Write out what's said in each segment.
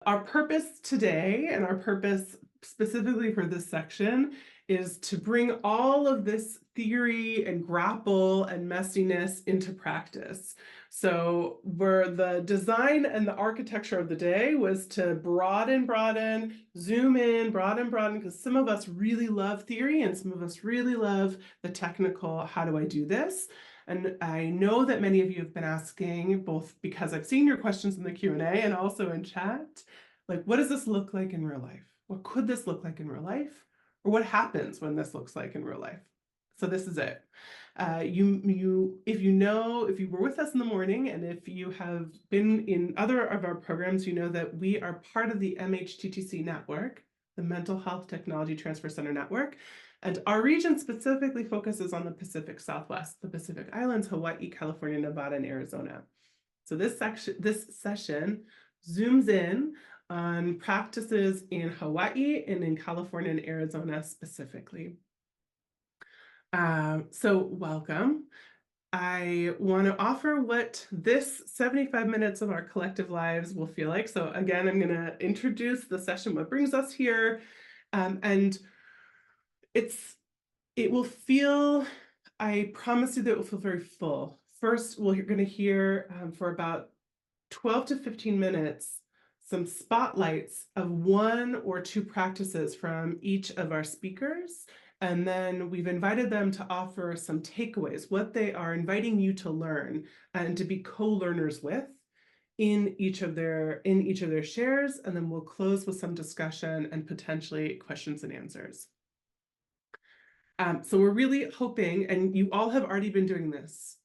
Our purpose today, and our purpose specifically for this section, is to bring all of this theory and grapple and messiness into practice. So where the design and the architecture of the day was to broaden, zoom in, broaden, because some of us really love theory and some of us really love the technical, how do I do this? And I know that many of you have been asking, both because I've seen your questions in the Q&A and also in chat, like, what does this look like in real life? What could this look like in real life? Or what happens when this looks like in real life? So this is it. If you were with us in the morning, and if you have been in other of our programs, you know that we are part of the MHTTC network, the Mental Health Technology Transfer Center Network. And our region specifically focuses on the Pacific Southwest, the Pacific Islands, Hawaii, California, Nevada, and Arizona. So this session zooms in on practices in Hawaii and in California and Arizona specifically. So welcome. I want to offer what this 75 minutes of our collective lives will feel like. So again, I'm going to introduce the session, what brings us here, and it will feel, I promise you that it will feel very full. First, you're going to hear for about 12 to 15 minutes some spotlights of one or two practices from each of our speakers. And then we've invited them to offer some takeaways, what they are inviting you to learn and to be co-learners with in each of their shares. And then we'll close with some discussion and potentially questions and answers. So we're really hoping, and you all have already been doing this,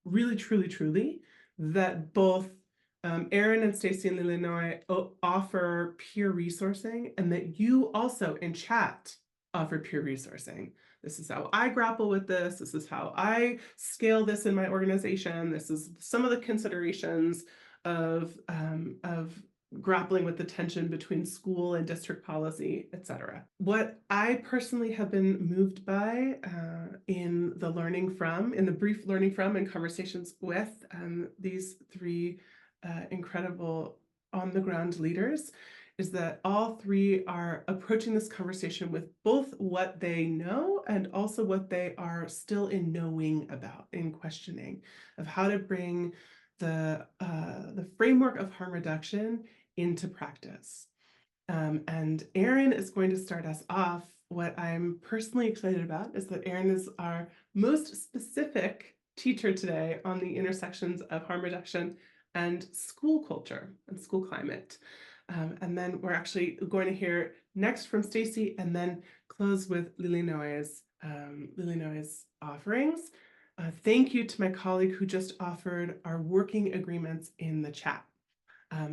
really, truly, that both Erin and Stacy and Illinois offer peer resourcing, and that you also in chat offer peer resourcing. This is how I grapple with this. This is how I scale this in my organization. This is some of the considerations of grappling with the tension between school and district policy, etc. What I personally have been moved by in the brief learning from and conversations with these three incredible on-the-ground leaders is that all three are approaching this conversation with both what they know and also what they are still in knowing about, in questioning of how to bring the framework of harm reduction into practice. And Erin is going to start us off. What I'm personally excited about is that Erin is our most specific teacher today on the intersections of harm reduction and school culture and school climate. And then we're actually going to hear next from Stacy and then close with Illinois' offerings. Thank you to my colleague who just offered our working agreements in the chat.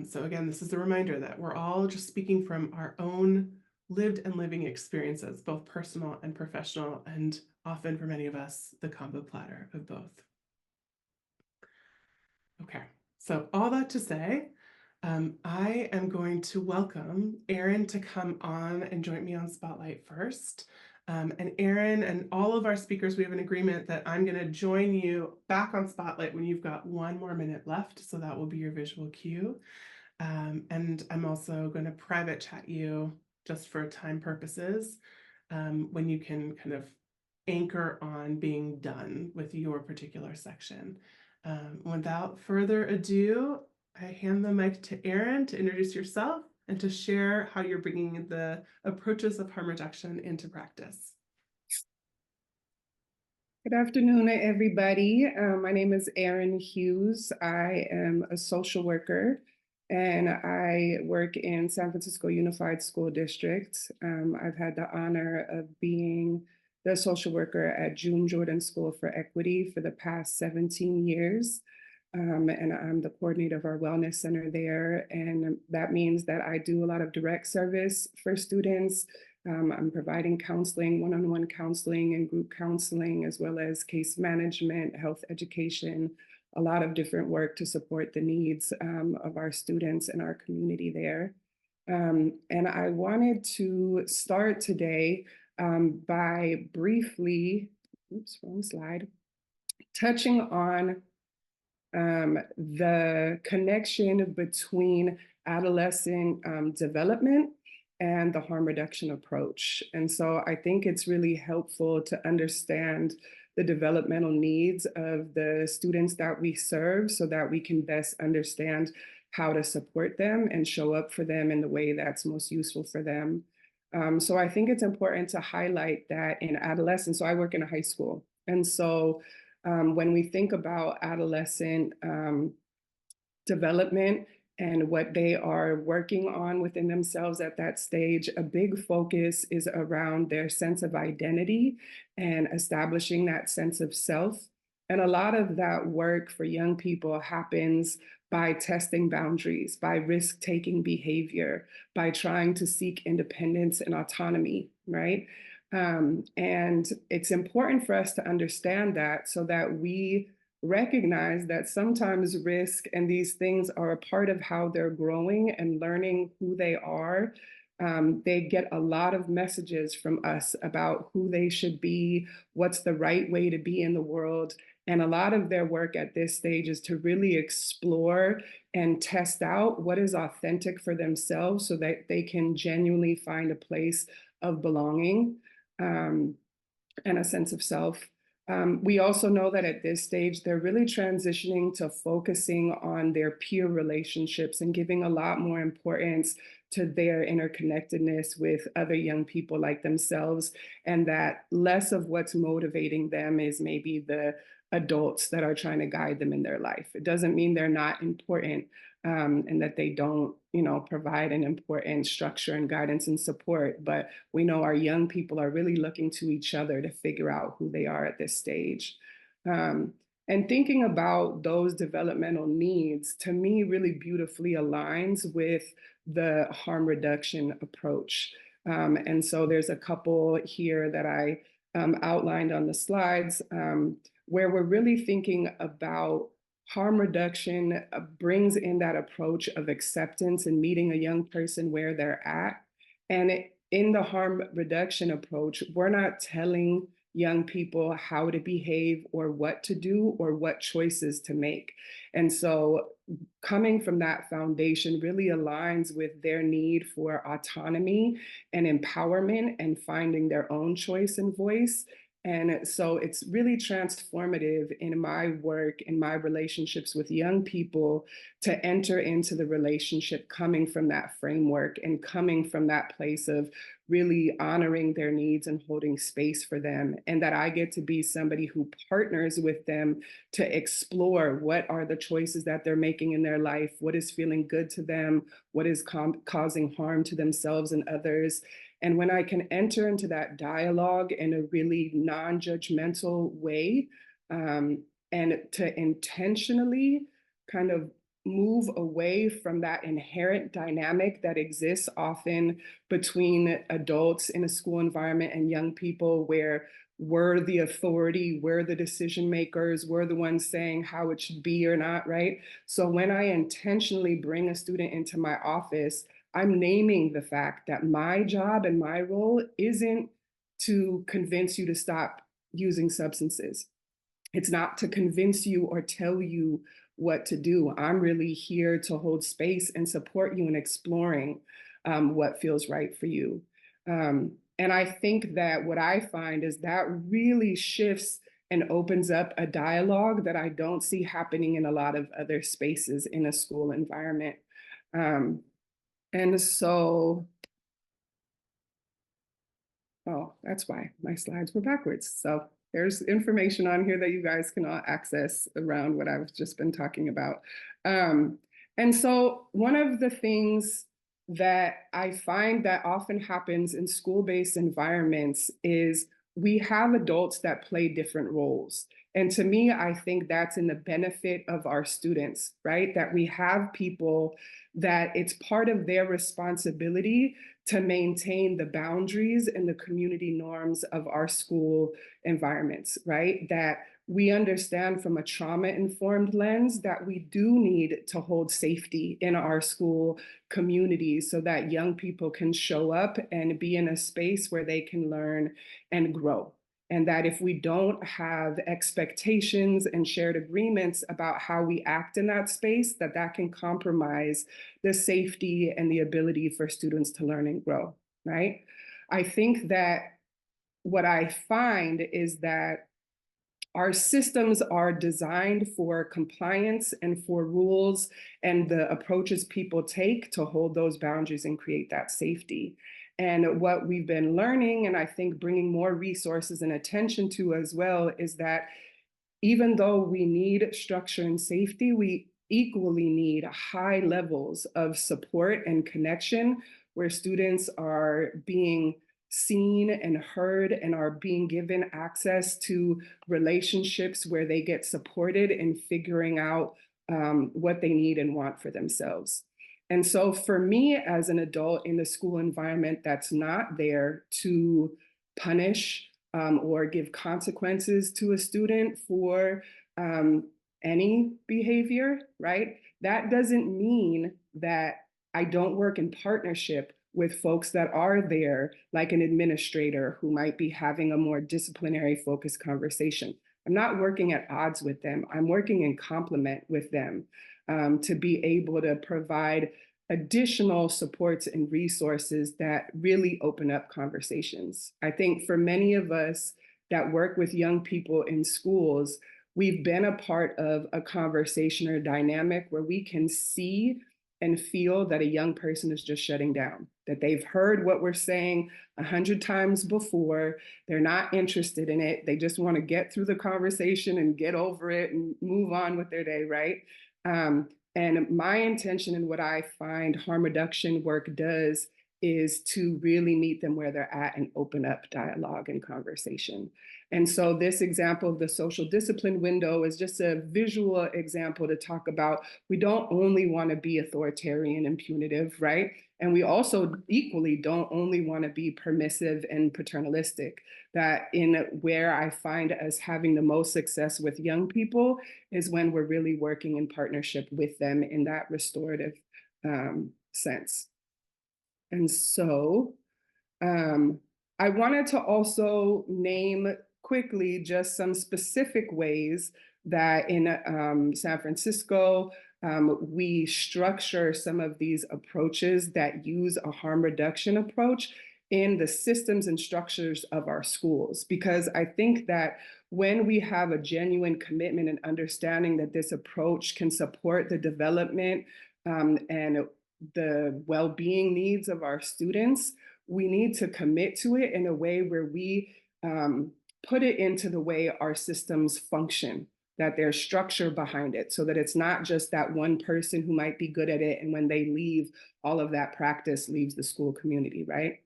So again, this is a reminder that we're all just speaking from our own lived and living experiences, both personal and professional, and often for many of us, the combo platter of both. Okay, so all that to say, I am going to welcome Erin to come on and join me on Spotlight first. And Erin and all of our speakers, we have an agreement that I'm going to join you back on Spotlight when you've got one more minute left. So that will be your visual cue. And I'm also going to private chat you just for time purposes when you can kind of anchor on being done with your particular section. Without further ado, I hand the mic to Erin to introduce yourself and to share how you're bringing the approaches of harm reduction into practice. Good afternoon, everybody. My name is Erin Hughes. I am a social worker and I work in San Francisco Unified School District. I've had the honor of being the social worker at June Jordan School for Equity for the past 17 years. And I'm the coordinator of our wellness center there. And that means that I do a lot of direct service for students. I'm providing counseling, one-on-one counseling and group counseling, as well as case management, health education, a lot of different work to support the needs of our students and our community there. And I wanted to start today by briefly, wrong slide, touching on the connection between adolescent development and the harm reduction approach. And so I think it's really helpful to understand the developmental needs of the students that we serve so that we can best understand how to support them and show up for them in the way that's most useful for them. So I think it's important to highlight that in adolescence. So I work in a high school. And so when we think about adolescent development and what they are working on within themselves at that stage, a big focus is around their sense of identity and establishing that sense of self. And a lot of that work for young people happens by testing boundaries, by risk taking behavior, by trying to seek independence and autonomy, right? And it's important for us to understand that so that we recognize that sometimes risk and these things are a part of how they're growing and learning who they are. They get a lot of messages from us about who they should be, what's the right way to be in the world. And a lot of their work at this stage is to really explore and test out what is authentic for themselves so that they can genuinely find a place of belonging. Um, and a sense of self. We also know that at this stage, they're really transitioning to focusing on their peer relationships and giving a lot more importance to their interconnectedness with other young people like themselves, and that less of what's motivating them is maybe the adults that are trying to guide them in their life. It doesn't mean they're not important, and that they don't, provide an important structure and guidance and support. But we know our young people are really looking to each other to figure out who they are at this stage. Um, and thinking about those developmental needs, to me, really beautifully aligns with the harm reduction approach. And so there's a couple here that I outlined on the slides where we're really thinking about harm reduction brings in that approach of acceptance and meeting a young person where they're at. And in the harm reduction approach, we're not telling young people how to behave or what to do or what choices to make. And so coming from that foundation really aligns with their need for autonomy and empowerment and finding their own choice and voice. And so it's really transformative in my work, in my relationships with young people, to enter into the relationship coming from that framework and coming from that place of really honoring their needs and holding space for them. And that I get to be somebody who partners with them to explore what are the choices that they're making in their life, what is feeling good to them, what is causing harm to themselves and others. And when I can enter into that dialogue in a really non-judgmental way, and to intentionally kind of move away from that inherent dynamic that exists often between adults in a school environment and young people, where we're the authority, we're the decision makers, we're the ones saying how it should be or not, right? So when I intentionally bring a student into my office, I'm naming the fact that my job and my role isn't to convince you to stop using substances. It's not to convince you or tell you what to do. I'm really here to hold space and support you in exploring what feels right for you. And I think that what I find is that really shifts and opens up a dialogue that I don't see happening in a lot of other spaces in a school environment. Um, and so, oh, that's why my slides were backwards. So there's information on here that you guys can all access around what I've just been talking about. And so one of the things that I find that often happens in school-based environments is we have adults that play different roles. And to me, I think that's in the benefit of our students, right? That we have people that it's part of their responsibility to maintain the boundaries and the community norms of our school environments, right? That we understand from a trauma-informed lens that we do need to hold safety in our school communities so that young people can show up and be in a space where they can learn and grow. And that if we don't have expectations and shared agreements about how we act in that space, that that can compromise the safety and the ability for students to learn and grow, right? I think that what I find is that our systems are designed for compliance and for rules and the approaches people take to hold those boundaries and create that safety. And what we've been learning, and I think bringing more resources and attention to as well, is that even though we need structure and safety, we equally need high levels of support and connection where students are being seen and heard and are being given access to relationships where they get supported in figuring out what they need and want for themselves. And so for me as an adult in the school environment that's not there to punish or give consequences to a student for any behavior, right? That doesn't mean that I don't work in partnership with folks that are there, like an administrator who might be having a more disciplinary focused conversation. I'm not working at odds with them. I'm working in complement with them to be able to provide additional supports and resources that really open up conversations. I think for many of us that work with young people in schools, we've been a part of a conversation or dynamic where we can see and feel that a young person is just shutting down, that they've heard what we're saying 100 times before. They're not interested in it. They just want to get through the conversation and get over it and move on with their day, right? And my intention and what I find harm reduction work does is to really meet them where they're at and open up dialogue and conversation. And so this example of the social discipline window is just a visual example to talk about we don't only want to be authoritarian and punitive, right? And we also equally don't only want to be permissive and paternalistic. That in where I find us having the most success with young people is when we're really working in partnership with them in that restorative sense. And so I wanted to also name quickly just some specific ways that in San Francisco, we structure some of these approaches that use a harm reduction approach in the systems and structures of our schools. Because I think that when we have a genuine commitment and understanding that this approach can support the development and the well-being needs of our students, we need to commit to it in a way where we put it into the way our systems function, that there's structure behind it, so that it's not just that one person who might be good at it, and when they leave, all of that practice leaves the school community, right?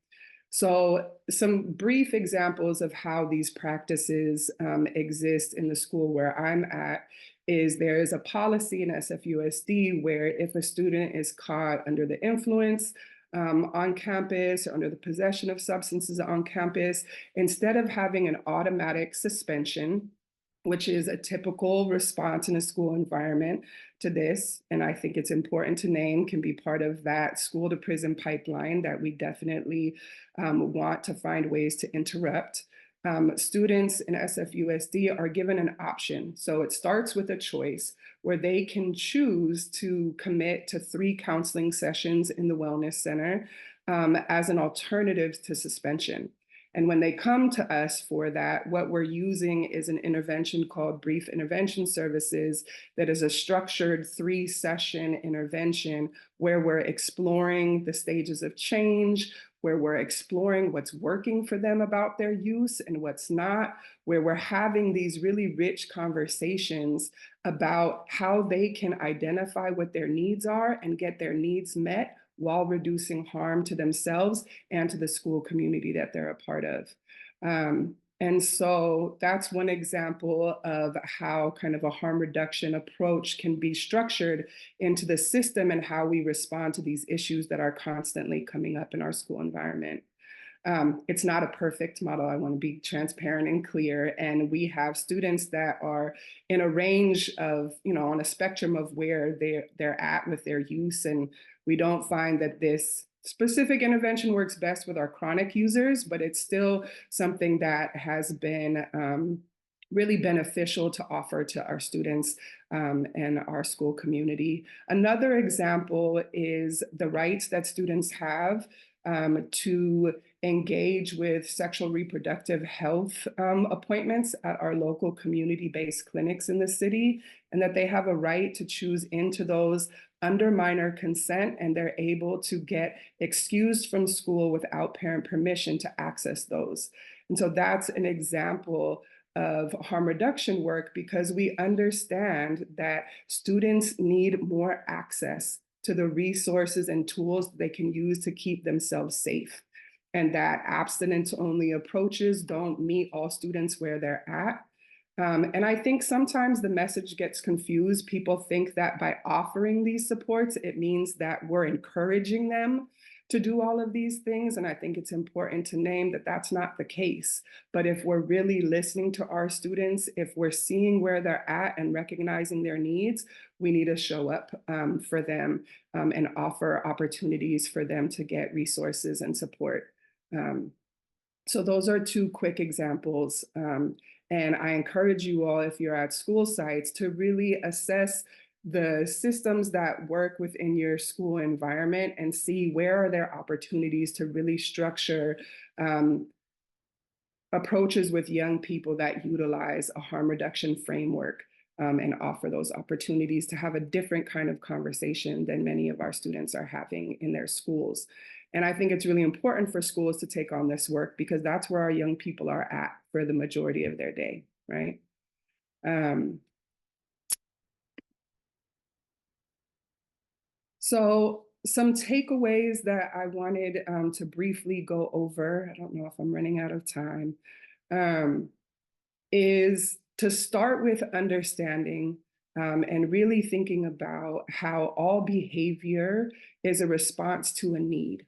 So some brief examples of how these practices exist in the school where I'm at is there is a policy in SFUSD where if a student is caught under the influence on campus or under the possession of substances on campus, instead of having an automatic suspension, which is a typical response in a school environment to this, and I think it's important to name, can be part of that school to prison pipeline that we definitely want to find ways to interrupt. Students in SFUSD are given an option. So it starts with a choice where they can choose to commit to 3 counseling sessions in the Wellness Center as an alternative to suspension. And when they come to us for that, what we're using is an intervention called Brief Intervention Services that is a structured 3-session intervention where we're exploring the stages of change, where we're exploring what's working for them about their use and what's not, where we're having these really rich conversations about how they can identify what their needs are and get their needs met while reducing harm to themselves and to the school community that they're a part of. And so that's one example of how kind of a harm reduction approach can be structured into the system and how we respond to these issues that are constantly coming up in our school environment. It's not a perfect model. I want to be transparent and clear. And we have students that are in a range of, on a spectrum of where they're at with their use. And we don't find that this specific intervention works best with our chronic users, but it's still something that has been really beneficial to offer to our students and our school community. Another example is the rights that students have to engage with sexual reproductive health appointments at our local community-based clinics in the city, and that they have a right to choose into those under minor consent, and they're able to get excused from school without parent permission to access those. And so that's an example of harm reduction work, because we understand that students need more access to the resources and tools they can use to keep themselves safe, and that abstinence only approaches don't meet all students where they're at. And I think sometimes the message gets confused. People think that by offering these supports, it means that we're encouraging them to do all of these things. And I think it's important to name that that's not the case. But if we're really listening to our students, if we're seeing where they're at and recognizing their needs, we need to show up for them and offer opportunities for them to get resources and support. So those are two quick examples. And I encourage you all, if you're at school sites, to really assess the systems that work within your school environment and see where are there opportunities to really structure approaches with young people that utilize a harm reduction framework and offer those opportunities to have a different kind of conversation than many of our students are having in their schools. And I think it's really important for schools to take on this work, because that's where our young people are at for the majority of their day, right? So some takeaways that I wanted to briefly go over, I don't know if I'm running out of time, is to start with understanding and really thinking about how all behavior is a response to a need,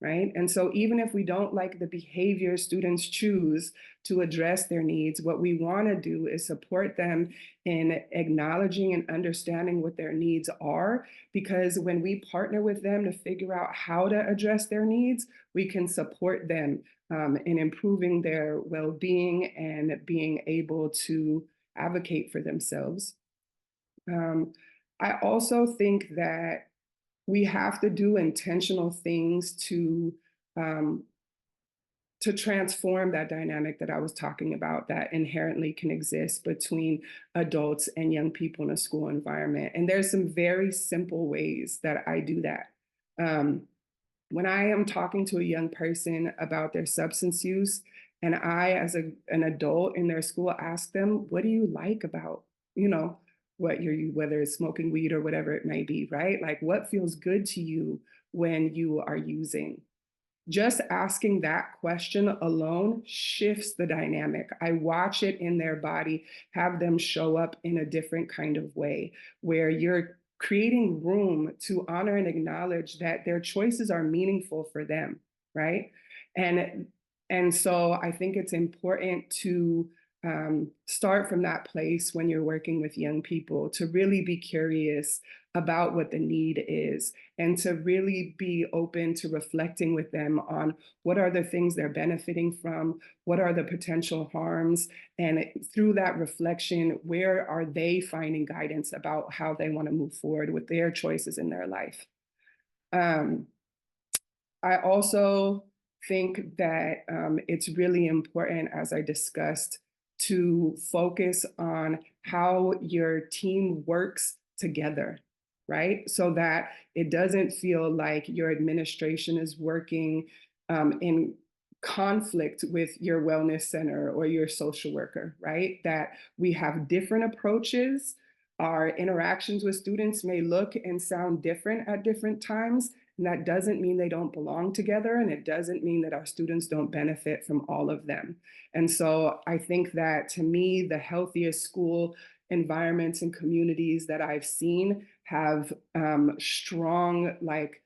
right? And so even if we don't like the behavior students choose to address their needs, what we want to do is support them in acknowledging and understanding what their needs are, because when we partner with them to figure out how to address their needs, we can support them in improving their well-being and being able to advocate for themselves. I also think that we have to do intentional things um, to transform that dynamic that I was talking about that inherently can exist between adults and young people in a school environment. And there's some very simple ways that I do that. When I am talking to a young person about their substance use, and I, as an adult in their school, ask them, what do you like about, you know, what you're, whether it's smoking weed or whatever it may be, right? Like, what feels good to you when you are using? Just asking that question alone shifts the dynamic. I watch it in their body, have them show up in a different kind of way, where you're creating room to honor and acknowledge that their choices are meaningful for them, right? And and so I think it's important to start from that place when you're working with young people, to really be curious about what the need is, and to really be open to reflecting with them on what are the things they're benefiting from, what are the potential harms, and through that reflection, where are they finding guidance about how they want to move forward with their choices in their life. Um, I also think that it's really important, as I discussed, to focus on how your team works together, right? So that it doesn't feel like your administration is working in conflict with your wellness center or your social worker, right? That we have different approaches. Our interactions with students may look and sound different at different times, and that doesn't mean they don't belong together, and it doesn't mean that our students don't benefit from all of them. And so I think that, to me, the healthiest school environments and communities that I've seen have strong, like,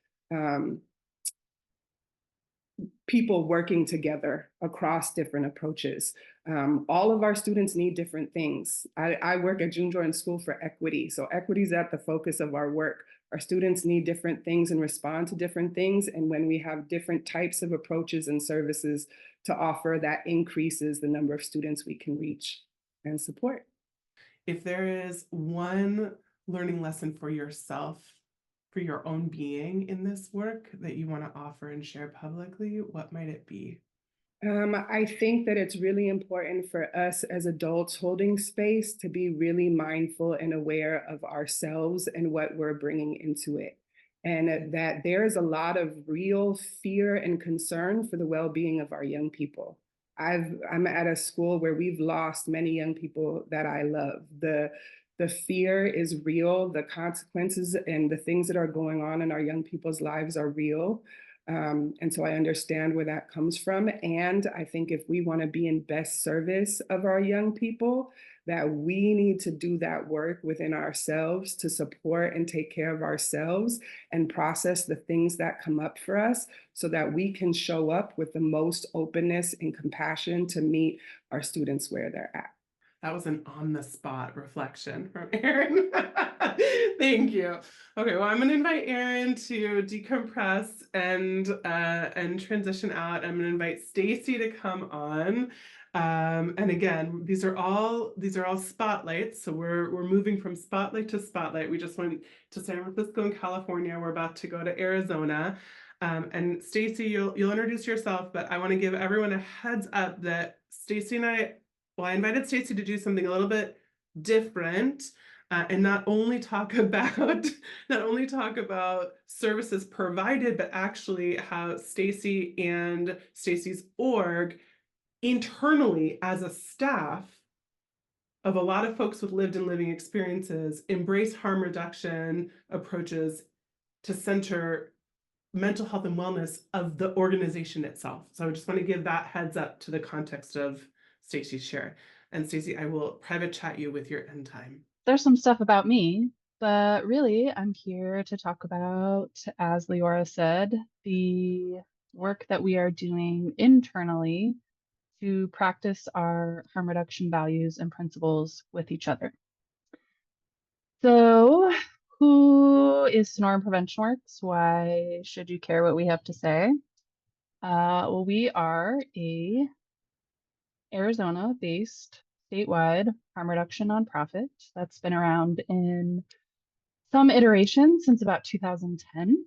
people working together across different approaches. All of our students need different things. I work at June Jordan School for Equity, so equity is at the focus of our work. Our students need different things and respond to different things, and when we have different types of approaches and services to offer, that increases the number of students we can reach and support. If there is one learning lesson for yourself, for your own being in this work that you want to offer and share publicly, what might it be? I think that it's really important for us as adults holding space to be really mindful and aware of ourselves and what we're bringing into it. And that there is a lot of real fear and concern for the well being of our young people. I'm at a school where we've lost many young people that I love. The fear is real, the consequences and the things that are going on in our young people's lives are real. And so I understand where that comes from. And I think if we want to be in best service of our young people, that we need to do that work within ourselves to support and take care of ourselves and process the things that come up for us so that we can show up with the most openness and compassion to meet our students where they're at. That was an on-the-spot reflection from Erin. Thank you. Okay, well, I'm going to invite Erin to decompress and transition out. I'm going to invite Stacy to come on. And again, these are all spotlights. So we're moving from spotlight to spotlight. We just went to San Francisco and California. We're about to go to Arizona. And Stacy, you'll introduce yourself, but I want to give everyone a heads up that Stacy and I invited Stacy to do something a little bit different, and not only talk about services provided, but actually how Stacy and Stacy's org internally as a staff of a lot of folks with lived and living experiences embrace harm reduction approaches to center mental health and wellness of the organization itself. So I just want to give that heads up to the context of Stacy's share. And Stacy, I will private chat you with your end time. There's some stuff about me, but really I'm here to talk about, as Leora said, the work that we are doing internally to practice our harm reduction values and principles with each other. So, who is Sonoran Prevention Works? Why should you care what we have to say? Well, we are a Arizona-based statewide harm reduction nonprofit that's been around in some iteration since about 2010.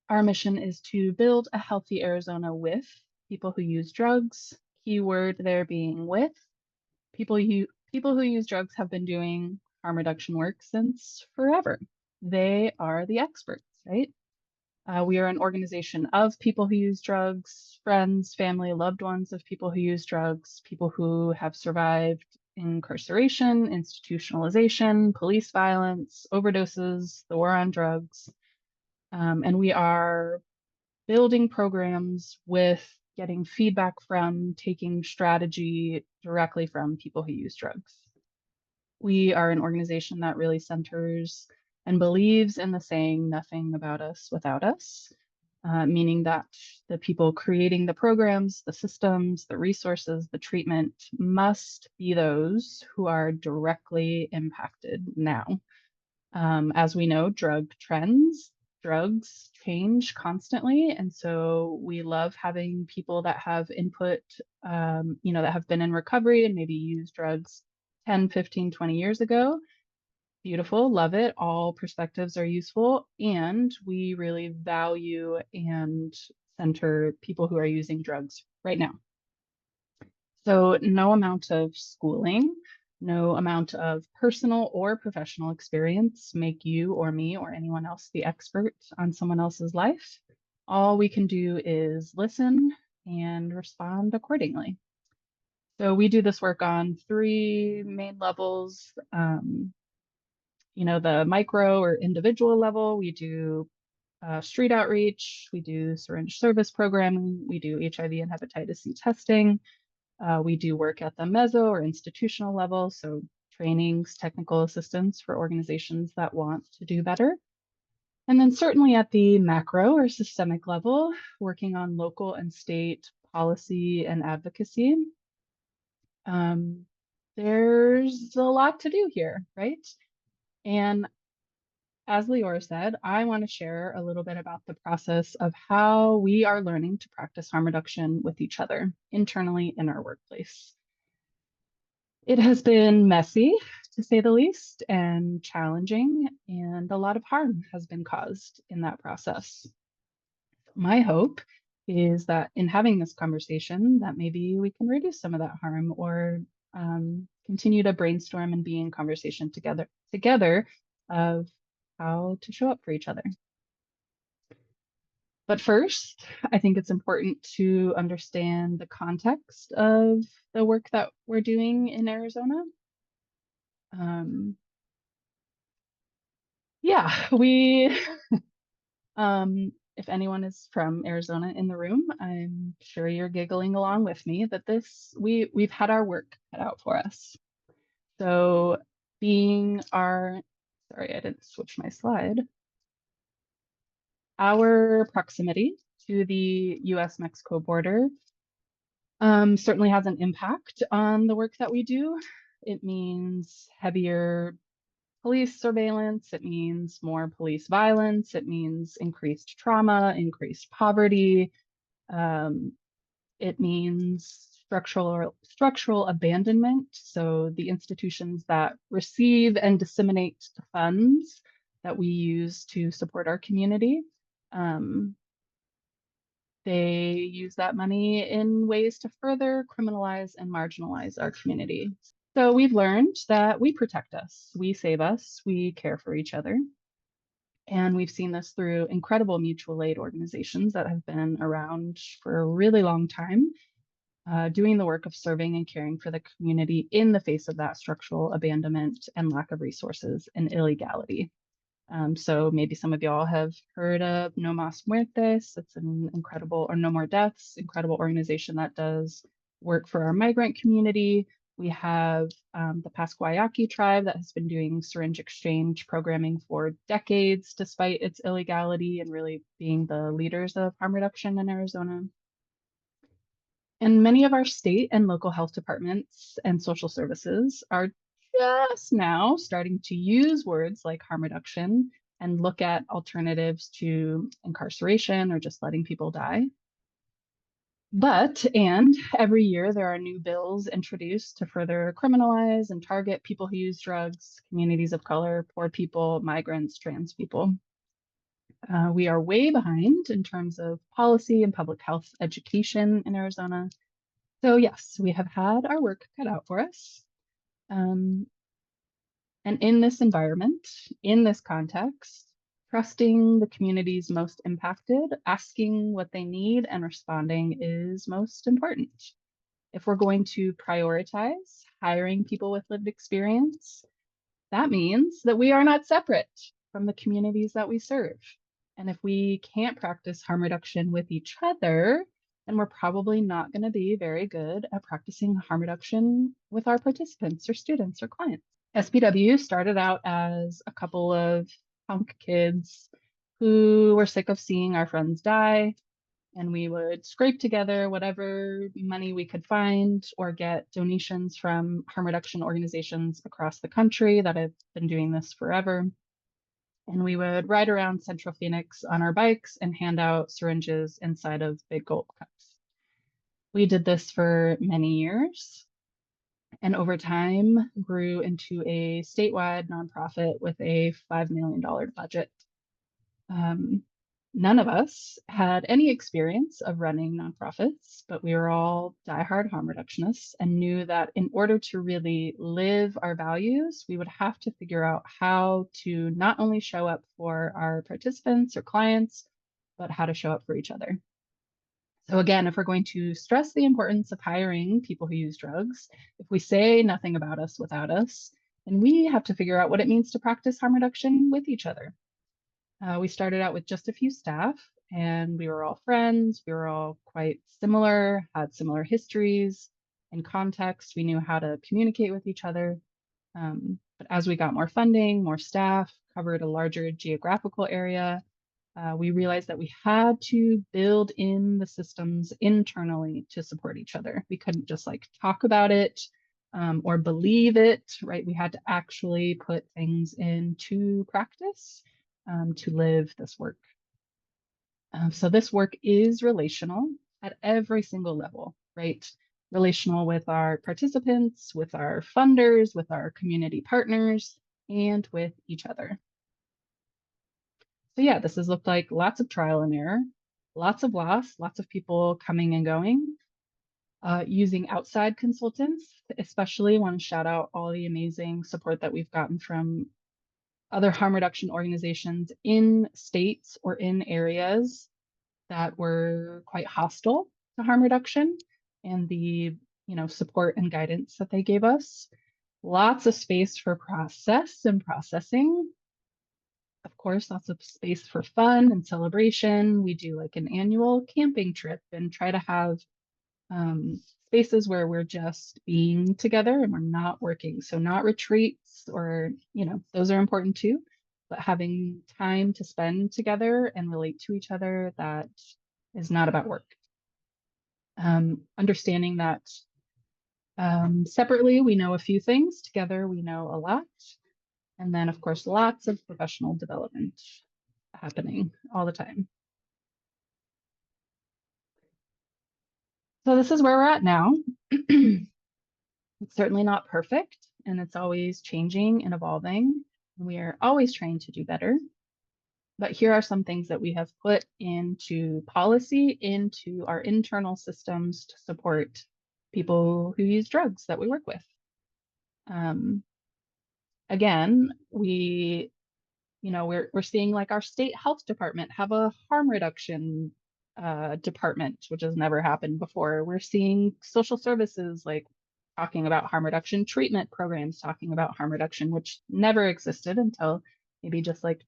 Our mission is to build a healthy Arizona with people who use drugs, keyword there being with. People who use drugs have been doing harm reduction work since forever. They are the experts, right? We are an organization of people who use drugs, friends, family, loved ones of people who use drugs, people who have survived incarceration, institutionalization, police violence, overdoses, the war on drugs. And we are building programs with getting feedback from, taking strategy directly from people who use drugs. We are an organization that really centers and believes in the saying, nothing about us without us, meaning that the people creating the programs, the systems, the resources, the treatment must be those who are directly impacted now. As we know, drugs change constantly. And so we love having people that have input, that have been in recovery and maybe used drugs 10, 15, 20 years ago. Beautiful, love it. All perspectives are useful. And we really value and center people who are using drugs right now. So no amount of schooling, no amount of personal or professional experience make you or me or anyone else the expert on someone else's life. All we can do is listen and respond accordingly. So we do this work on 3 main levels. The micro or individual level, we do street outreach, we do syringe service programming, we do HIV and hepatitis C testing. We do work at the meso or institutional level, so trainings, technical assistance for organizations that want to do better. And then certainly at the macro or systemic level, working on local and state policy and advocacy. There's a lot to do here, right? And as Leora said, I want to share a little bit about the process of how we are learning to practice harm reduction with each other internally in our workplace. It has been messy, to say the least, and challenging, and a lot of harm has been caused in that process. My hope is that in having this conversation, that maybe we can reduce some of that harm or continue to brainstorm and be in conversation together of how to show up for each other. But first, I think it's important to understand the context of the work that we're doing in Arizona. Yeah, if anyone is from Arizona in the room, I'm sure you're giggling along with me that we've had our work cut out for us. So sorry, I didn't switch my slide. Our proximity to the US-Mexico border certainly has an impact on the work that we do. It means heavier police surveillance, it means more police violence, it means increased trauma, increased poverty, it means structural abandonment. So the institutions that receive and disseminate the funds that we use to support our community, they use that money in ways to further criminalize and marginalize our community. So we've learned that we protect us, we save us, we care for each other. And we've seen this through incredible mutual aid organizations that have been around for a really long time, doing the work of serving and caring for the community in the face of that structural abandonment and lack of resources and illegality. So maybe some of y'all have heard of No Mas Muertes. It's an incredible, or No More Deaths, incredible organization that does work for our migrant community. We have the Pasquayaki tribe that has been doing syringe exchange programming for decades, despite its illegality, and really being the leaders of harm reduction in Arizona. And many of our state and local health departments and social services are just now starting to use words like harm reduction and look at alternatives to incarceration or just letting people die. And every year there are new bills introduced to further criminalize and target people who use drugs, communities of color, poor people, migrants, trans people. We are way behind in terms of policy and public health education in Arizona. So yes, we have had our work cut out for us. And in this environment, in this context, trusting the communities most impacted, asking what they need and responding is most important. If we're going to prioritize hiring people with lived experience, that means that we are not separate from the communities that we serve. And if we can't practice harm reduction with each other, then we're probably not going to be very good at practicing harm reduction with our participants or students or clients. SPW started out as a couple of punk kids who were sick of seeing our friends die, and we would scrape together whatever money we could find or get donations from harm reduction organizations across the country that have been doing this forever. And we would ride around Central Phoenix on our bikes and hand out syringes inside of big gulp cups. We did this for many years, and over time grew into a statewide nonprofit with a $5 million budget. None of us had any experience of running nonprofits, but we were all diehard harm reductionists and knew that in order to really live our values, we would have to figure out how to not only show up for our participants or clients, but how to show up for each other. So again, if we're going to stress the importance of hiring people who use drugs, if we say nothing about us without us, then we have to figure out what it means to practice harm reduction with each other. We started out with just a few staff, and we were all friends. We were all quite similar, had similar histories and context. We knew how to communicate with each other. But as we got more funding, more staff, covered a larger geographical area. We realized that we had to build in the systems internally to support each other. We couldn't just like talk about it or believe it, right? We had to actually put things into practice to live this work. So this work is relational at every single level, right? Relational with our participants, with our funders, with our community partners, and with each other. So yeah, this has looked like lots of trial and error, lots of loss, lots of people coming and going, using outside consultants, especially want to shout out all the amazing support that we've gotten from other harm reduction organizations in states or in areas that were quite hostile to harm reduction, and the support and guidance that they gave us. Lots of space for process and processing. Of course, lots of space for fun and celebration. We do like an annual camping trip and try to have spaces where we're just being together and we're not working. So not retreats or, those are important too, but having time to spend together and relate to each other that is not about work. Understanding that separately, we know a few things, together we know a lot. And then, of course, lots of professional development happening all the time. So this is where we're at now. It's certainly not perfect, and it's always changing and evolving. We are always trying to do better. But here are some things that we have put into policy, into our internal systems to support people who use drugs that we work with. Again, we're seeing like our state health department have a harm reduction department, which has never happened before. We're seeing social services like talking about harm reduction, treatment programs talking about harm reduction, which never existed until maybe just like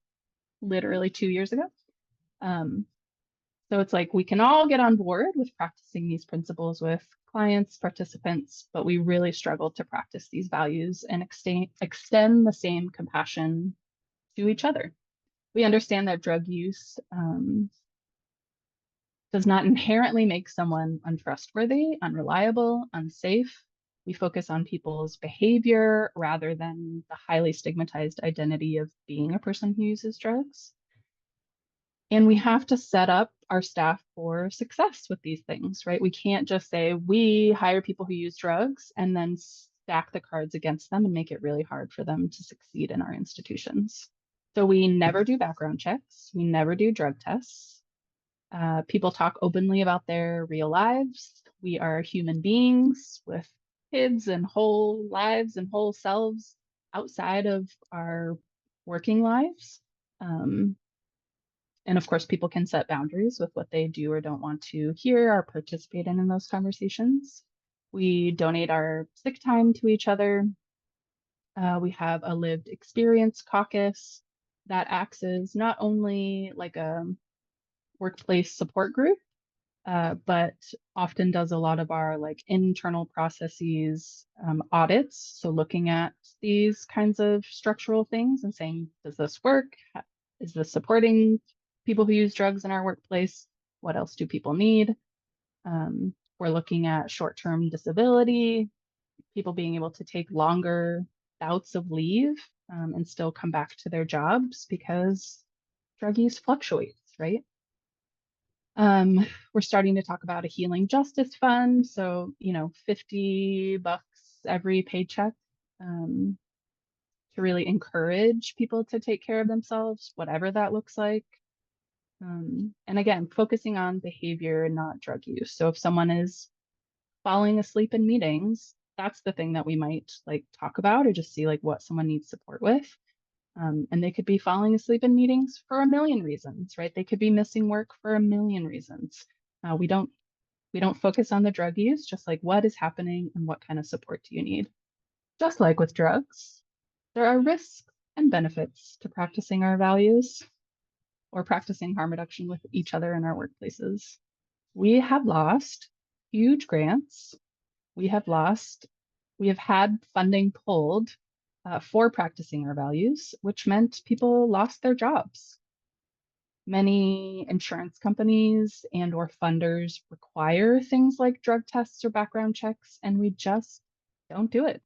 literally 2 years ago. So it's like we can all get on board with practicing these principles with clients, participants, but we really struggle to practice these values and extend the same compassion to each other. We understand that drug use does not inherently make someone untrustworthy, unreliable, unsafe. We focus on people's behavior rather than the highly stigmatized identity of being a person who uses drugs. And we have to set up our staff for success with these things, right? We can't just say we hire people who use drugs and then stack the cards against them and make it really hard for them to succeed in our institutions. So we never do background checks. We never do drug tests. People talk openly about their real lives. We are human beings with kids and whole lives and whole selves outside of our working lives. And of course, people can set boundaries with what they do or don't want to hear or participate in those conversations. We donate our sick time to each other. We have a lived experience caucus that acts as not only like a workplace support group, but often does a lot of our like internal processes audits. So looking at these kinds of structural things and saying, does this work? Is this supporting people who use drugs in our workplace? What else do people need? We're looking at short-term disability, people being able to take longer bouts of leave and still come back to their jobs because drug use fluctuates, right? We're starting to talk about a healing justice fund. So, $50 every paycheck to really encourage people to take care of themselves, whatever that looks like. And again, focusing on behavior and not drug use. So if someone is falling asleep in meetings, that's the thing that we might like talk about or just see like what someone needs support with. And they could be falling asleep in meetings for a million reasons, right? They could be missing work for a million reasons. We don't focus on the drug use, just like what is happening and what kind of support do you need. Just like with drugs, there are risks and benefits to practicing our values or practicing harm reduction with each other in our workplaces. We have lost huge grants. We have had funding pulled for practicing our values, which meant people lost their jobs. Many insurance companies and or funders require things like drug tests or background checks, and we just don't do it,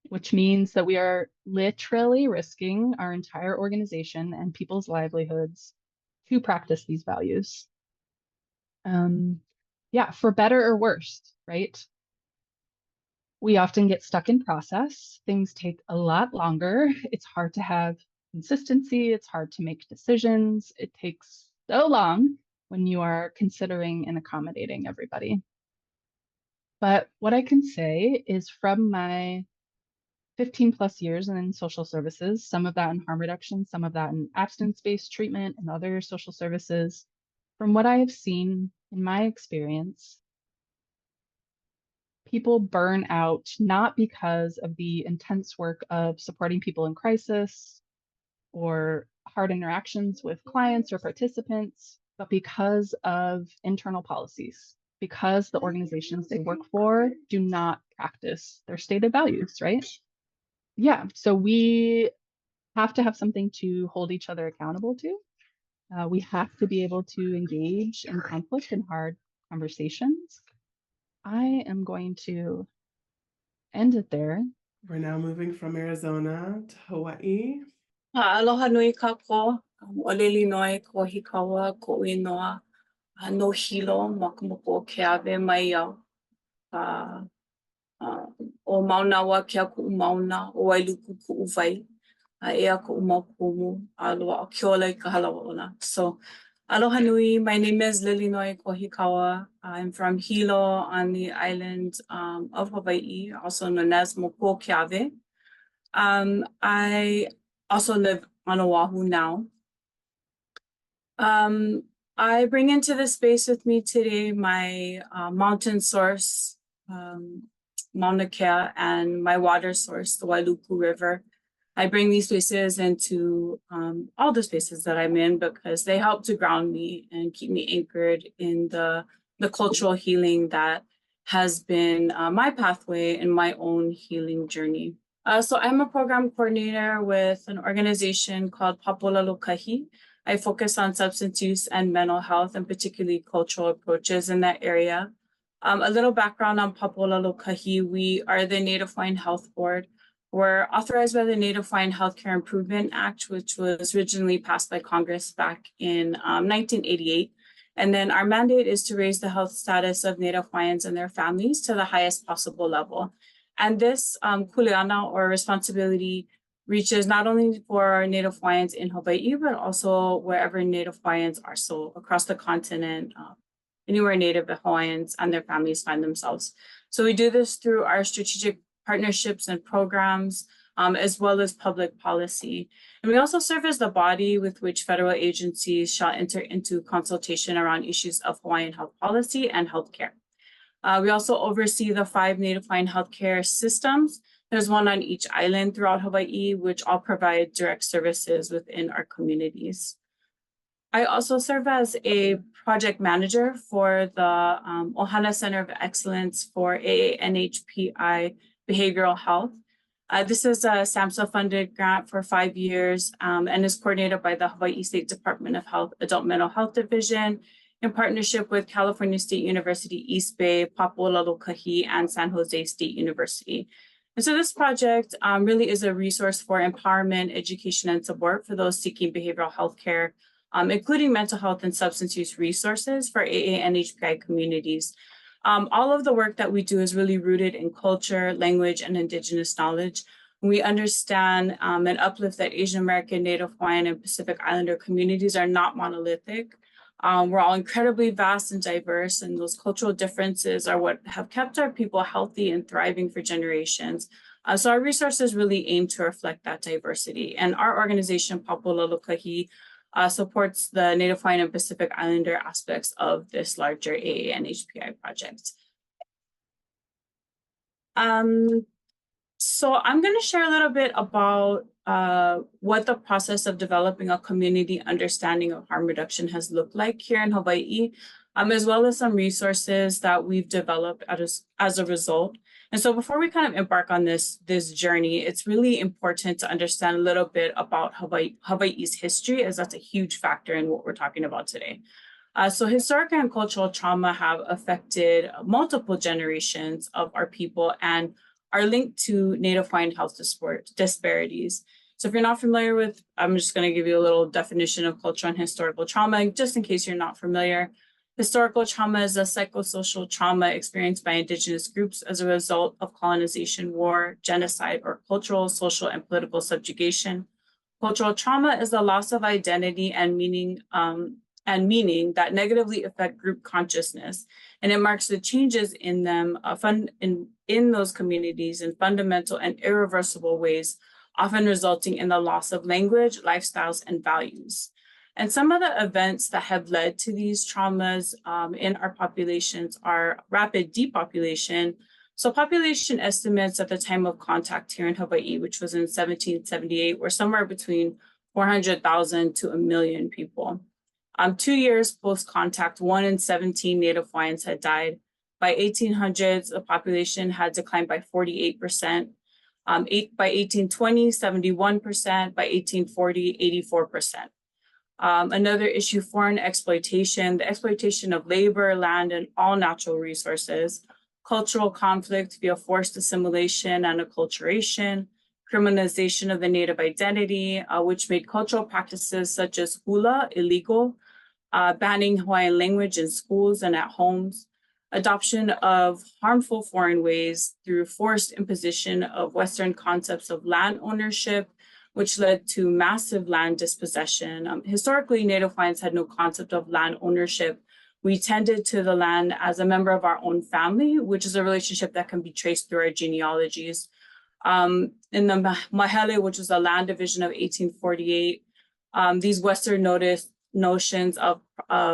which means that we are literally risking our entire organization and people's livelihoods to practice these values. Yeah, for better or worse, right? We often get stuck in process. Things take a lot longer. It's hard to have consistency. It's hard to make decisions. It takes so long when you are considering and accommodating everybody. But what I can say is from my 15 plus years in social services, some of that in harm reduction, some of that in abstinence-based treatment and other social services, from what I have seen in my experience, people burn out not because of the intense work of supporting people in crisis or hard interactions with clients or participants, but because of internal policies, because the organizations they work for do not practice their stated values, right? Yeah, so we have to have something to hold each other accountable to. We have to be able to engage in conflict and hard conversations. I am going to end it there. We're now moving from Arizona to Hawaii. Aloha nui kako, oleli noi ko hikawa ko inoa, no hilo makamoko o ke ave mai au. O mauna wa ke aku mauna, o wailuku ku uvai, ea ko umaukumu, aloha o keola I ka halawa ona. So, aloha nui, my name is Lilinoi Kohikawa. I'm from Hilo on the island of Hawaii, also known as Moko Keawe. I also live on Oahu now. I bring into this space with me today my mountain source, Mauna Kea, and my water source, the Wailuku River. I bring these spaces into all the spaces that I'm in because they help to ground me and keep me anchored in the cultural healing that has been my pathway in my own healing journey. So I'm a program coordinator with an organization called Papolalo Kahi. I focus on substance use and mental health, and particularly cultural approaches in that area. A little background on Papolalo Kahi. We are the Native Hawaiian Health Board. We're authorized by the Native Hawaiian Healthcare Improvement Act, which was originally passed by Congress back in 1988. And then our mandate is to raise the health status of Native Hawaiians and their families to the highest possible level. And this kuleana or responsibility reaches not only for Native Hawaiians in Hawaii, but also wherever Native Hawaiians are, so across the continent, anywhere Native Hawaiians and their families find themselves. So we do this through our strategic partnerships and programs, as well as public policy. And we also serve as the body with which federal agencies shall enter into consultation around issues of Hawaiian health policy and healthcare. We also oversee the 5 Native Hawaiian healthcare systems. There's one on each island throughout Hawaii, which all provide direct services within our communities. I also serve as a project manager for the Ohana Center of Excellence for AANHPI Behavioral Health. This is a SAMHSA-funded grant for 5 years and is coordinated by the Hawaii State Department of Health Adult Mental Health Division in partnership with California State University East Bay, Papolalo Kahi, and San Jose State University. And so this project really is a resource for empowerment, education, and support for those seeking behavioral health care, including mental health and substance use resources for AA and HPI communities. All of the work that we do is really rooted in culture, language, and Indigenous knowledge. We understand and uplift that Asian American, Native Hawaiian, and Pacific Islander communities are not monolithic. We're all incredibly vast and diverse, and those cultural differences are what have kept our people healthy and thriving for generations. So our resources really aim to reflect that diversity. And our organization, Papolalo Kahi, supports the Native Hawaiian and Pacific Islander aspects of this larger AA and HPI project. So I'm going to share a little bit about what the process of developing a community understanding of harm reduction has looked like here in Hawaii, as well as some resources that we've developed as a result. And so before we kind of embark on this journey, it's really important to understand a little bit about Hawaii's history, as that's a huge factor in what we're talking about today. So historic and cultural trauma have affected multiple generations of our people and are linked to Native Hawaiian health disparities. So if you're not familiar with, I'm just going to give you a little definition of cultural and historical trauma, just in case you're not familiar. Historical trauma is a psychosocial trauma experienced by Indigenous groups as a result of colonization, war, genocide, or cultural, social, and political subjugation. Cultural trauma is the loss of identity and meaning that negatively affect group consciousness, and it marks the changes in them in those communities in fundamental and irreversible ways, often resulting in the loss of language, lifestyles, and values. And some of the events that have led to these traumas in our populations are rapid depopulation. So population estimates at the time of contact here in Hawaii, which was in 1778, were somewhere between 400,000 to 1 million people. 2 years post-contact, 1 in 17 Native Hawaiians had died. By 1800s, the population had declined by 48%. By 1820, 71%. By 1840, 84%. Another issue, foreign exploitation, the exploitation of labor, land, and all natural resources, cultural conflict via forced assimilation and acculturation, criminalization of the Native identity, which made cultural practices such as hula illegal, banning Hawaiian language in schools and at homes, adoption of harmful foreign ways through forced imposition of Western concepts of land ownership, which led to massive land dispossession. Historically, Native Hawaiians had no concept of land ownership. We tended to the land as a member of our own family, which is a relationship that can be traced through our genealogies. In the Mahele, which was a land division of 1848, these Western notions of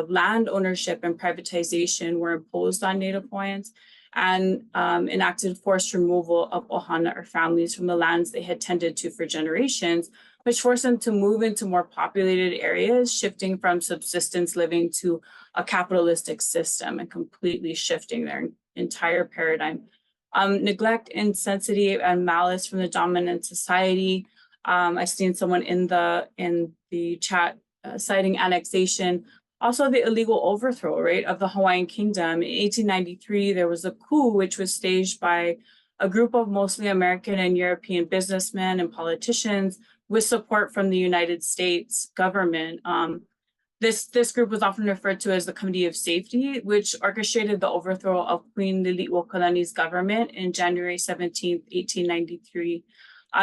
land ownership and privatization were imposed on Native Hawaiians and enacted forced removal of ohana or families from the lands they had tended to for generations, which forced them to move into more populated areas, shifting from subsistence living to a capitalistic system and completely shifting their entire paradigm. Neglect, insensitivity, and malice from the dominant society. I've seen someone in the chat citing annexation. Also, the illegal overthrow, right, of the Hawaiian kingdom. In 1893, there was a coup which was staged by a group of mostly American and European businessmen and politicians with support from the United States government. This group was often referred to as the Committee of Safety, which orchestrated the overthrow of Queen Liliuokalani's government in January 17th, 1893.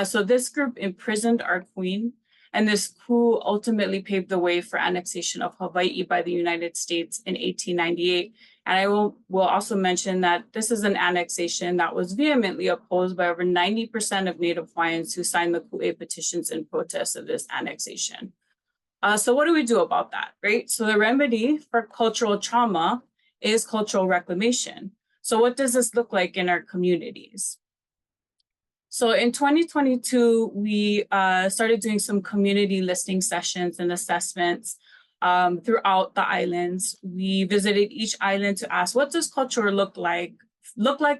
So this group imprisoned our queen, and this coup ultimately paved the way for annexation of Hawaii by the United States in 1898. And I will also mention that this is an annexation that was vehemently opposed by over 90% of Native Hawaiians who signed the Ku'e petitions in protest of this annexation. So what do we do about that, right? So the remedy for cultural trauma is cultural reclamation. So what does this look like in our communities? So in 2022, we started doing some community listening sessions and assessments throughout the islands. We visited each island to ask, what does culture look like,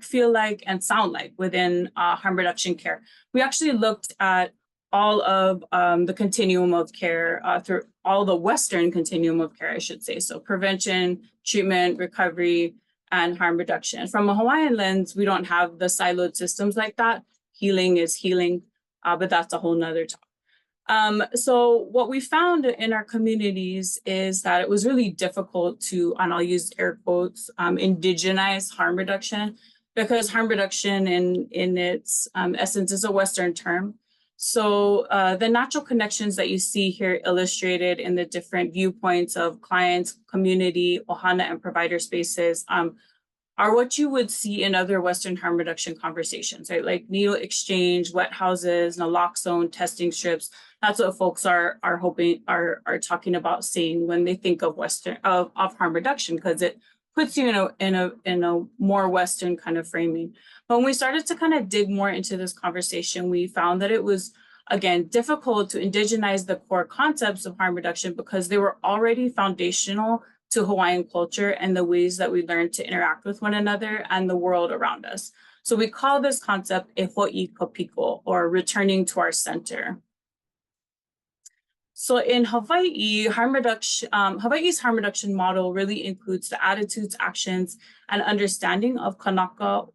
feel like, and sound like within harm reduction care? We actually looked at all of the continuum of care through all the Western continuum of care, I should say. So prevention, treatment, recovery, and harm reduction. From a Hawaiian lens, we don't have the siloed systems like that. Healing is healing, but that's a whole nother talk. So what we found in our communities is that it was really difficult to, and I'll use air quotes, indigenize harm reduction, because harm reduction in its essence is a Western term. So the natural connections that you see here illustrated in the different viewpoints of clients, community, ohana, and provider spaces are what you would see in other Western harm reduction conversations, right? Like needle exchange, wet houses, naloxone, testing strips. That's what folks are talking about seeing when they think of of harm reduction, because it puts you in a more Western kind of framing. But when we started to kind of dig more into this conversation, we found that it was, again, difficult to indigenize the core concepts of harm reduction because they were already foundational to Hawaiian culture and the ways that we learn to interact with one another and the world around us. So we call this concept Eho'i Kopiko, or returning to our center. So in Hawaii, Hawaii's harm reduction model really includes the attitudes, actions, and understanding of Kanaka,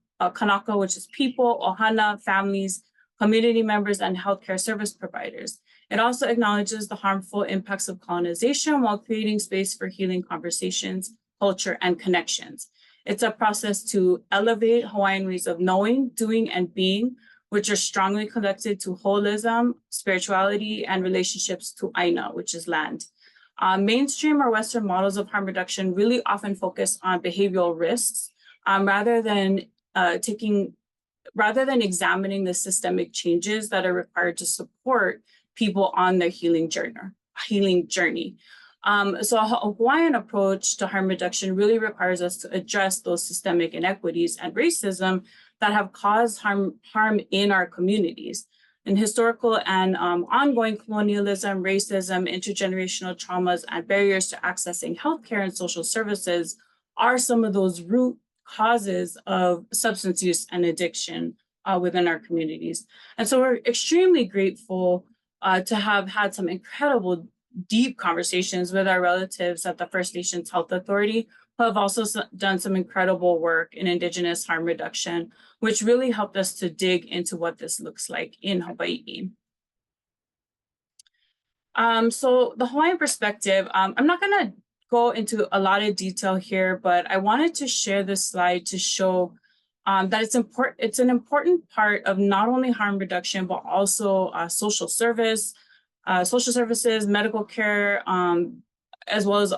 which is people, ohana, families, community members, and healthcare service providers. It also acknowledges the harmful impacts of colonization while creating space for healing conversations, culture, and connections. It's a process to elevate Hawaiian ways of knowing, doing, and being, which are strongly connected to holism, spirituality, and relationships to Aina, which is land. Mainstream or Western models of harm reduction really often focus on behavioral risks rather than examining the systemic changes that are required to support people on their healing journey. So a Hawaiian approach to harm reduction really requires us to address those systemic inequities and racism that have caused harm in our communities. And historical and ongoing colonialism, racism, intergenerational traumas, and barriers to accessing healthcare and social services are some of those root causes of substance use and addiction within our communities. And so we're extremely grateful to have had some incredible deep conversations with our relatives at the First Nations Health Authority, who have also done some incredible work in Indigenous harm reduction, which really helped us to dig into what this looks like in Hawaii. So the Hawaiian perspective, I'm not gonna go into a lot of detail here, but I wanted to share this slide to show that it's an important part of not only harm reduction, but also social services, medical care, as well as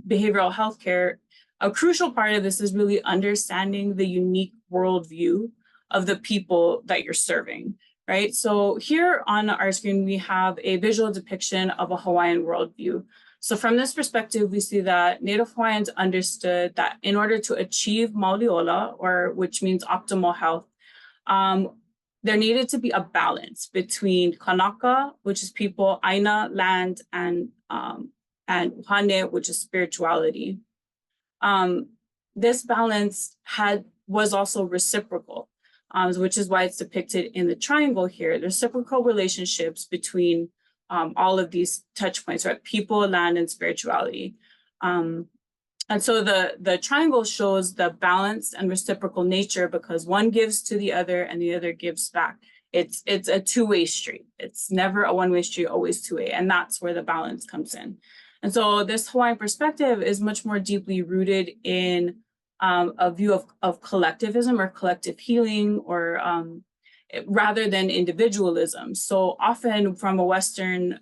behavioral health care. A crucial part of this is really understanding the unique worldview of the people that you're serving, right? So here on our screen, we have a visual depiction of a Hawaiian worldview. So from this perspective, we see that Native Hawaiians understood that in order to achieve Mauliola, which means optimal health, there needed to be a balance between Kanaka, which is people, Aina, land, and Hane, which is spirituality. This balance was also reciprocal, which is why it's depicted in the triangle here. There's reciprocal relationships between all of these touch points, right? People, land, and spirituality. And so the triangle shows the balanced and reciprocal nature because one gives to the other and the other gives back. It's a two-way street. It's never a one-way street, always two-way. And that's where the balance comes in. And so this Hawaiian perspective is much more deeply rooted in a view of collectivism or collective healing, or rather than individualism. So often from a Western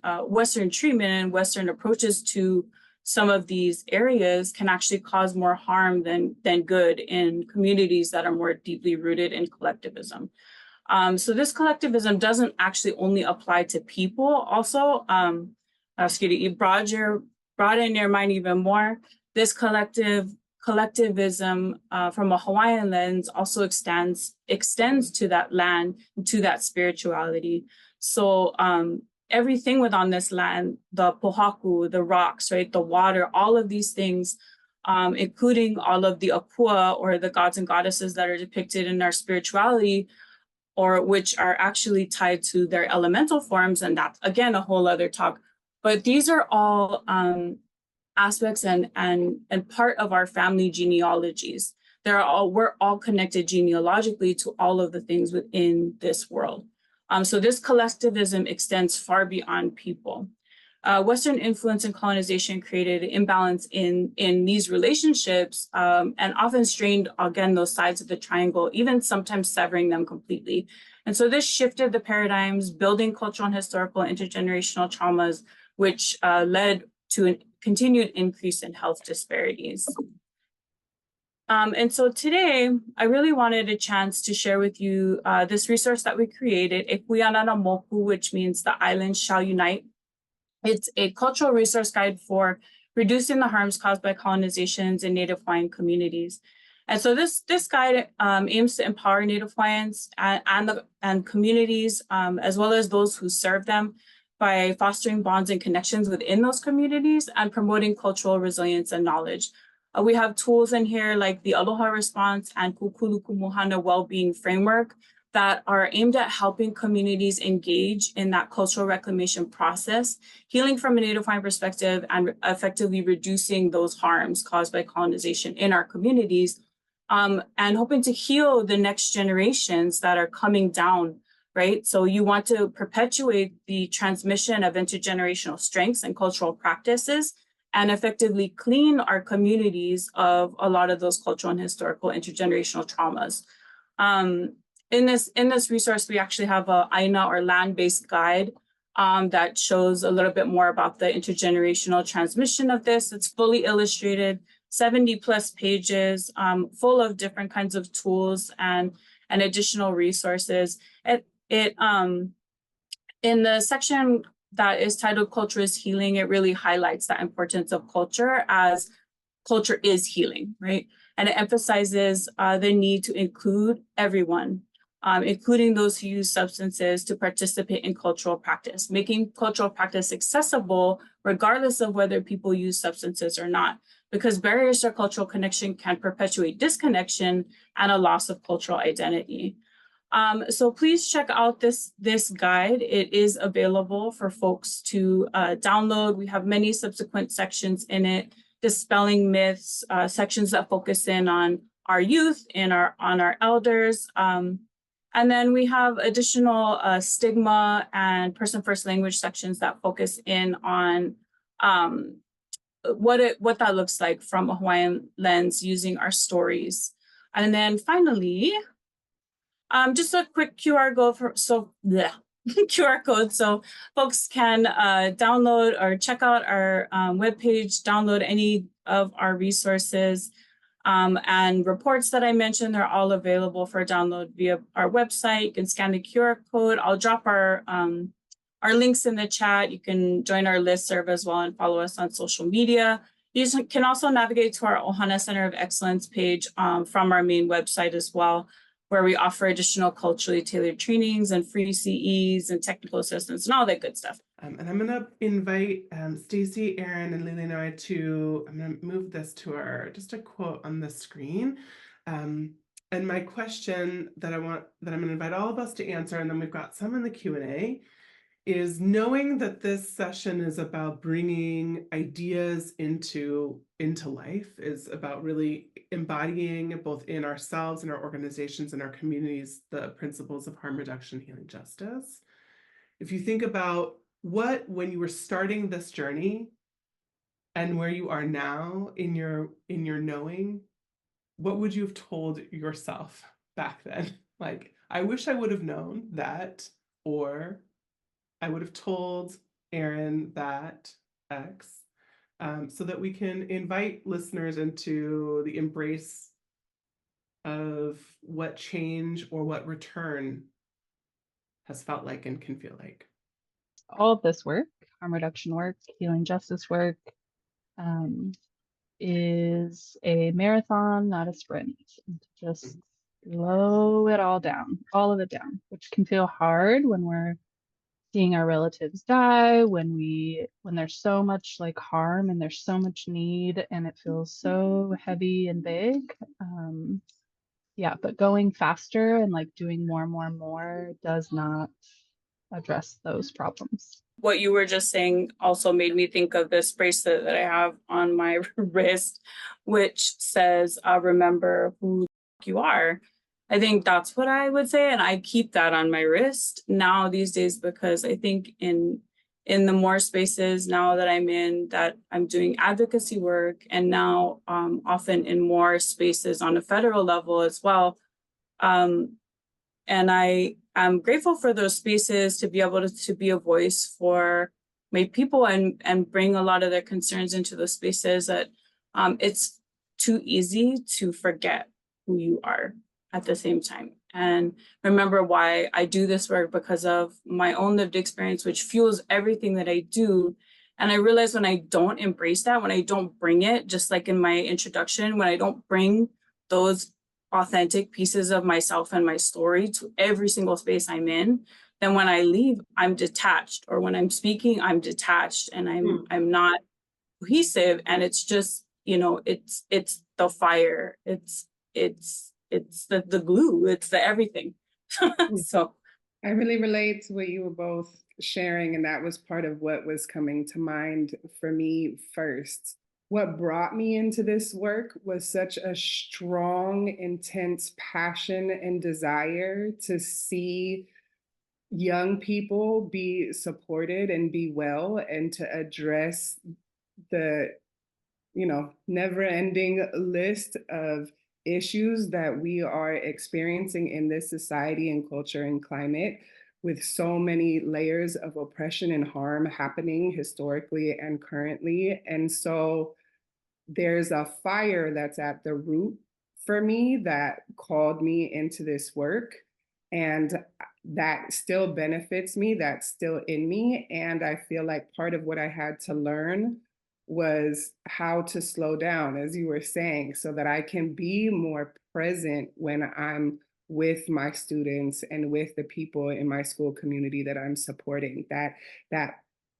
treatment and Western approaches to some of these areas can actually cause more harm than good in communities that are more deeply rooted in collectivism. So this collectivism doesn't actually only apply to people. Also, you broaden your mind even more. This collectivism from a Hawaiian lens also extends to that land, to that spirituality. So everything within this land, the pohaku, the rocks, right, the water, all of these things, including all of the akua, or the gods and goddesses that are depicted in our spirituality, or which are actually tied to their elemental forms, and that's again a whole other talk. But these are all aspects and part of our family genealogies. We're all connected genealogically to all of the things within this world. So this collectivism extends far beyond people. Western influence and colonization created imbalance in these relationships and often strained, again, those sides of the triangle, even sometimes severing them completely. And so this shifted the paradigms, building cultural and historical intergenerational traumas, which led to a continued increase in health disparities. And so today, I really wanted a chance to share with you this resource that we created, Ekuianana Moku, which means the islands shall unite. It's a cultural resource guide for reducing the harms caused by colonizations in Native Hawaiian communities. And so this guide aims to empower Native Hawaiians and communities, as well as those who serve them, by fostering bonds and connections within those communities and promoting cultural resilience and knowledge. We have tools in here like the Aloha Response and Kukuluku Mohana Wellbeing Framework that are aimed at helping communities engage in that cultural reclamation process, healing from a Native Hawaiian perspective, and effectively reducing those harms caused by colonization in our communities, and hoping to heal the next generations that are coming down, right? So you want to perpetuate the transmission of intergenerational strengths and cultural practices and effectively clean our communities of a lot of those cultural and historical intergenerational traumas. In this resource, we actually have a AINA or land-based guide that shows a little bit more about the intergenerational transmission of this. It's fully illustrated, 70 plus pages, full of different kinds of tools and additional resources. In the section that is titled Culture is Healing, it really highlights that importance of culture as culture is healing, right? And it emphasizes the need to include everyone, including those who use substances, to participate in cultural practice, making cultural practice accessible regardless of whether people use substances or not, because barriers to cultural connection can perpetuate disconnection and a loss of cultural identity. So please check out this guide. It is available for folks to download. We have many subsequent sections in it, dispelling myths, sections that focus in on our youth and on our elders. And then we have additional stigma and person first language sections that focus in on what that looks like from a Hawaiian lens using our stories. And then finally, just a quick QR code QR code so folks can download or check out our webpage, download any of our resources and reports that I mentioned. They're all available for download via our website. You can scan the QR code. I'll drop our links in the chat. You can join our listserv as well and follow us on social media. You can also navigate to our Ohana Center of Excellence page from our main website as well, where we offer additional culturally tailored trainings and free CEs and technical assistance and all that good stuff. And I'm going to invite Stacy, Aaron, and Lily and I to, I'm going to move this to just a quote on the screen. And my question that I'm going to invite all of us to answer, and then we've got some in the Q&A, is knowing that this session is about bringing ideas into life, is about really embodying both in ourselves and our organizations and our communities the principles of harm reduction, healing, justice. If you think about when you were starting this journey and where you are now in your knowing, what would you have told yourself back then? Like, I wish I would have known that, or I would have told Aaron that X, so that we can invite listeners into the embrace of what change or what return has felt like and can feel like. All of this work, harm reduction work, healing justice work, is a marathon, not a sprint. Just slow it all down, all of it down, which can feel hard when we're seeing our relatives die, when there's so much like harm and there's so much need and it feels so heavy and big. Yeah, but going faster and like doing more and more and more does not address those problems. What you were just saying also made me think of this bracelet that I have on my wrist, which says, remember who you are. I think that's what I would say. And I keep that on my wrist now these days, because I think in the more spaces now that I'm in, that I'm doing advocacy work, and now often in more spaces on a federal level as well. And I'm grateful for those spaces to be able to be a voice for my people and bring a lot of their concerns into those spaces, that it's too easy to forget who you are at the same time. And remember why I do this work, because of my own lived experience, which fuels everything that I do. And I realize when I don't embrace that, when I don't bring it, just like in my introduction, when I don't bring those authentic pieces of myself and my story to every single space I'm in, then when I leave, I'm detached, or when I'm speaking, I'm detached, and I'm not cohesive, and it's just you know, it's the fire, it's the glue, it's the everything. So I really relate to what you were both sharing, and that was part of what was coming to mind for me first. What brought me into this work was such a strong, intense passion and desire to see young people be supported and be well, and to address the never ending list of issues that we are experiencing in this society and culture and climate, with so many layers of oppression and harm happening historically and currently. And so there's a fire that's at the root for me that called me into this work. And that still benefits me, that's still in me. And I feel like part of what I had to learn was how to slow down, as you were saying, so that I can be more present when I'm with my students and with the people in my school community that I'm supporting. That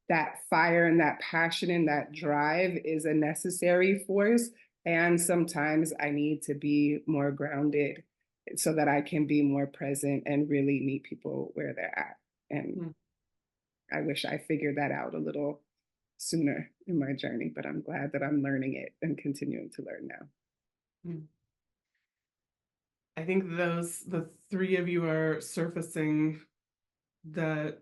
that fire and that passion and that drive is a necessary force. And sometimes I need to be more grounded so that I can be more present and really meet people where they're at. And I wish I figured that out a little sooner in my journey, but I'm glad that I'm learning it and continuing to learn now. I think the three of you are surfacing that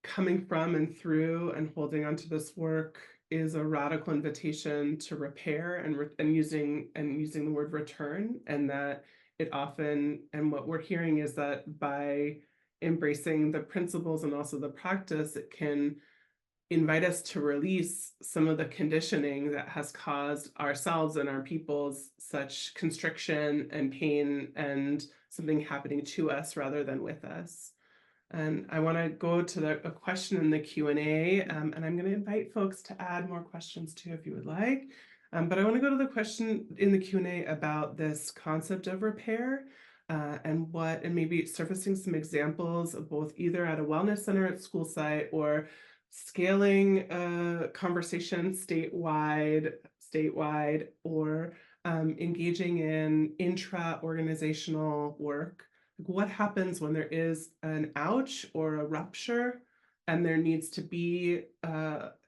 coming from and through and holding onto this work is a radical invitation to repair and using the word return, and that it often, and what we're hearing is that by embracing the principles and also the practice, it can invite us to release some of the conditioning that has caused ourselves and our peoples such constriction and pain, and something happening to us rather than with us. And I want to go to a question in the Q&A, and I'm going to invite folks to add more questions too if you would like. But I want to go to the question in the Q&A about this concept of repair, and maybe surfacing some examples of both either at a wellness center at school site or scaling a conversation statewide, or engaging in intra-organizational work. What happens when there is an ouch or a rupture and there needs to be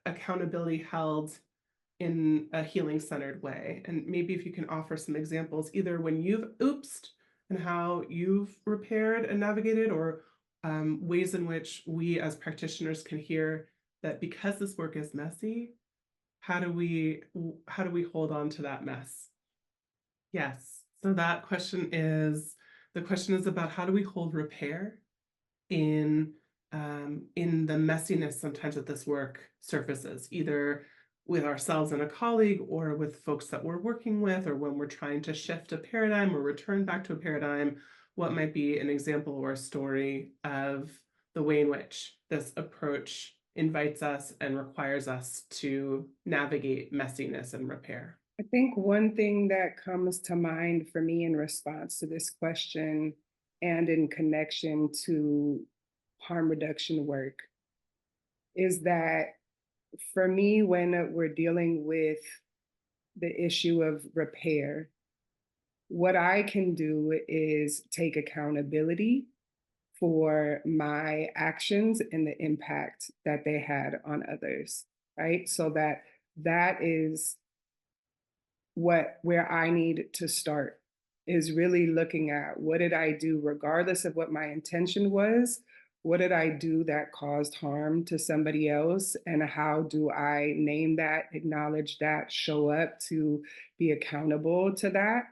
accountability held in a healing-centered way? And maybe if you can offer some examples, either when you've oopsed and how you've repaired and navigated, or ways in which we as practitioners can hear that because this work is messy, how do we hold on to that mess? Yes, so that question is, the question is about how do we hold repair in the messiness sometimes that this work surfaces, either with ourselves and a colleague, or with folks that we're working with, or when we're trying to shift a paradigm or return back to a paradigm. What might be an example or a story of the way in which this approach invites us and requires us to navigate messiness and repair? I think one thing that comes to mind for me in response to this question and in connection to harm reduction work is that for me, when we're dealing with the issue of repair, what I can do is take accountability for my actions and the impact that they had on others, right? So that is where I need to start, is really looking at what did I do, regardless of what my intention was, what did I do that caused harm to somebody else, and how do I name that, acknowledge that, show up to be accountable to that,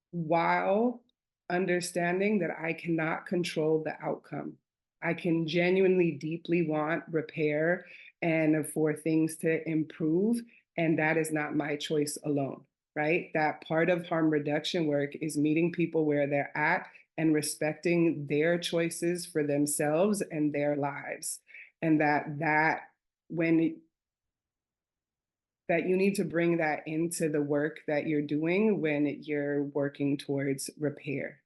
while understanding that I cannot control the outcome. I can genuinely deeply want repair and for things to improve, and that is not my choice alone, right? That part of harm reduction work is meeting people where they're at and respecting their choices for themselves and their lives. And that when that you need to bring that into the work that you're doing when you're working towards repair.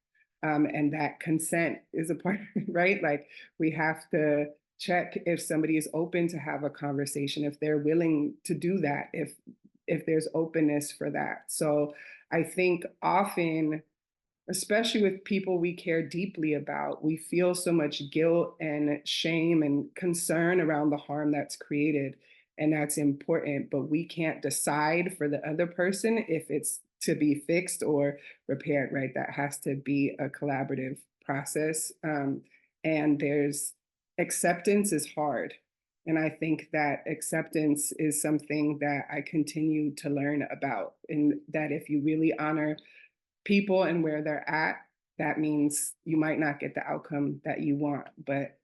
And that consent is a part, right? Like, we have to check if somebody is open to have a conversation, if they're willing to do that, if if there's openness for that. So I think often, especially with people we care deeply about, we feel so much guilt and shame and concern around the harm that's created. And that's important, but we can't decide for the other person if it's to be fixed or repaired, right? That has to be a collaborative process. And there's acceptance is hard. And I think that acceptance is something that I continue to learn about, and that if you really honor people and where they're at, that means you might not get the outcome that you want. But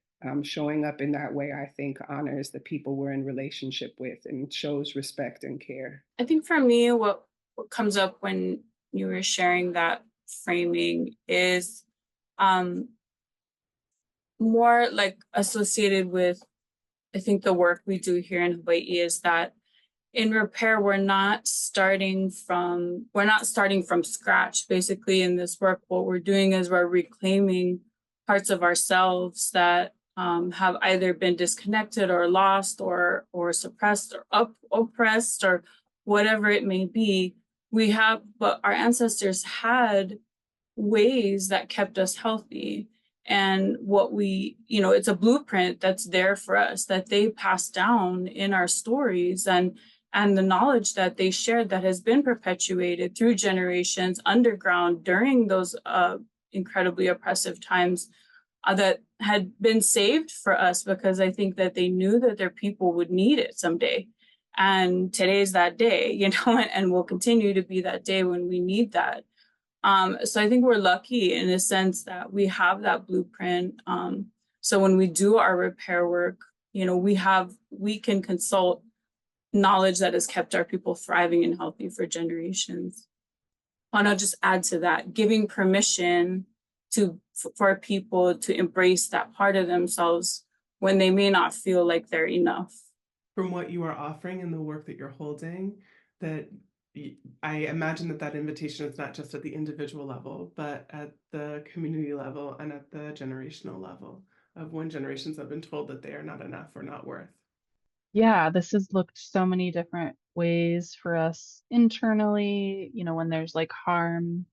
showing up in that way, I think, honors the people we're in relationship with and shows respect and care. I think for me, what comes up when you were sharing that framing is more like associated with, I think, the work we do here in Hawaii is that in repair, we're not starting from scratch. Basically, in this work, what we're doing is we're reclaiming parts of ourselves that have either been disconnected or lost or suppressed or oppressed or whatever it may be. But our ancestors had ways that kept us healthy. And it's a blueprint that's there for us that they passed down in our stories, and the knowledge that they shared that has been perpetuated through generations underground during those incredibly oppressive times that had been saved for us, because I think that they knew that their people would need it someday. And today's that day, and will continue to be that day when we need that. So I think we're lucky in a sense that we have that blueprint. So when we do our repair work, we can consult knowledge that has kept our people thriving and healthy for generations. And I'll just add to that, giving permission for people to embrace that part of themselves when they may not feel like they're enough. From what you are offering and the work that you're holding, that I imagine that invitation is not just at the individual level, but at the community level and at the generational level of when generations have been told that they are not enough or not worth. Yeah, this has looked so many different ways for us internally, when there's like harm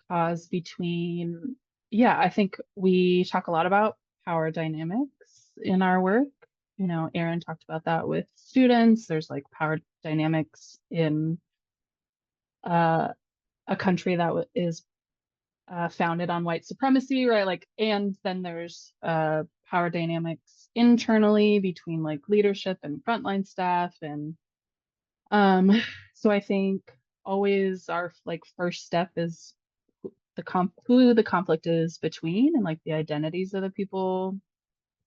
caused between, I think we talk a lot about power dynamics in our work. Erin talked about that with students. There's like power dynamics in a country that is founded on white supremacy, right? Like, and then there's power dynamics internally between like leadership and frontline staff. And so I think always our like first step is who the conflict is between, and like the identities of the people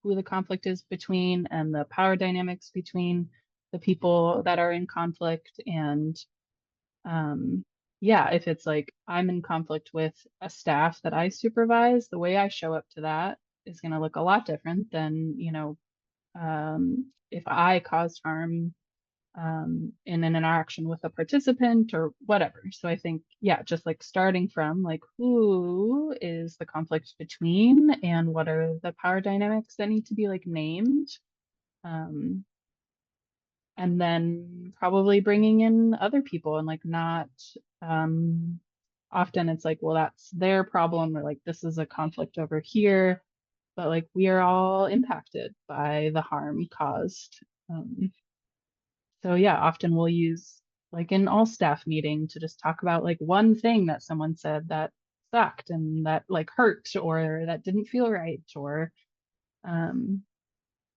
who the conflict is between, and the power dynamics between the people that are in conflict. And if it's like I'm in conflict with a staff that I supervise, the way I show up to that is going to look a lot different than, if I caused harm in an interaction with a participant or whatever. So I think, just like starting from like who is the conflict between and what are the power dynamics that need to be like named. And then probably bringing in other people, and like not often it's like, well, that's their problem, or like this is a conflict over here, but like we are all impacted by the harm caused. So often we'll use like an all staff meeting to just talk about like one thing that someone said that sucked and that like hurt or that didn't feel right, or and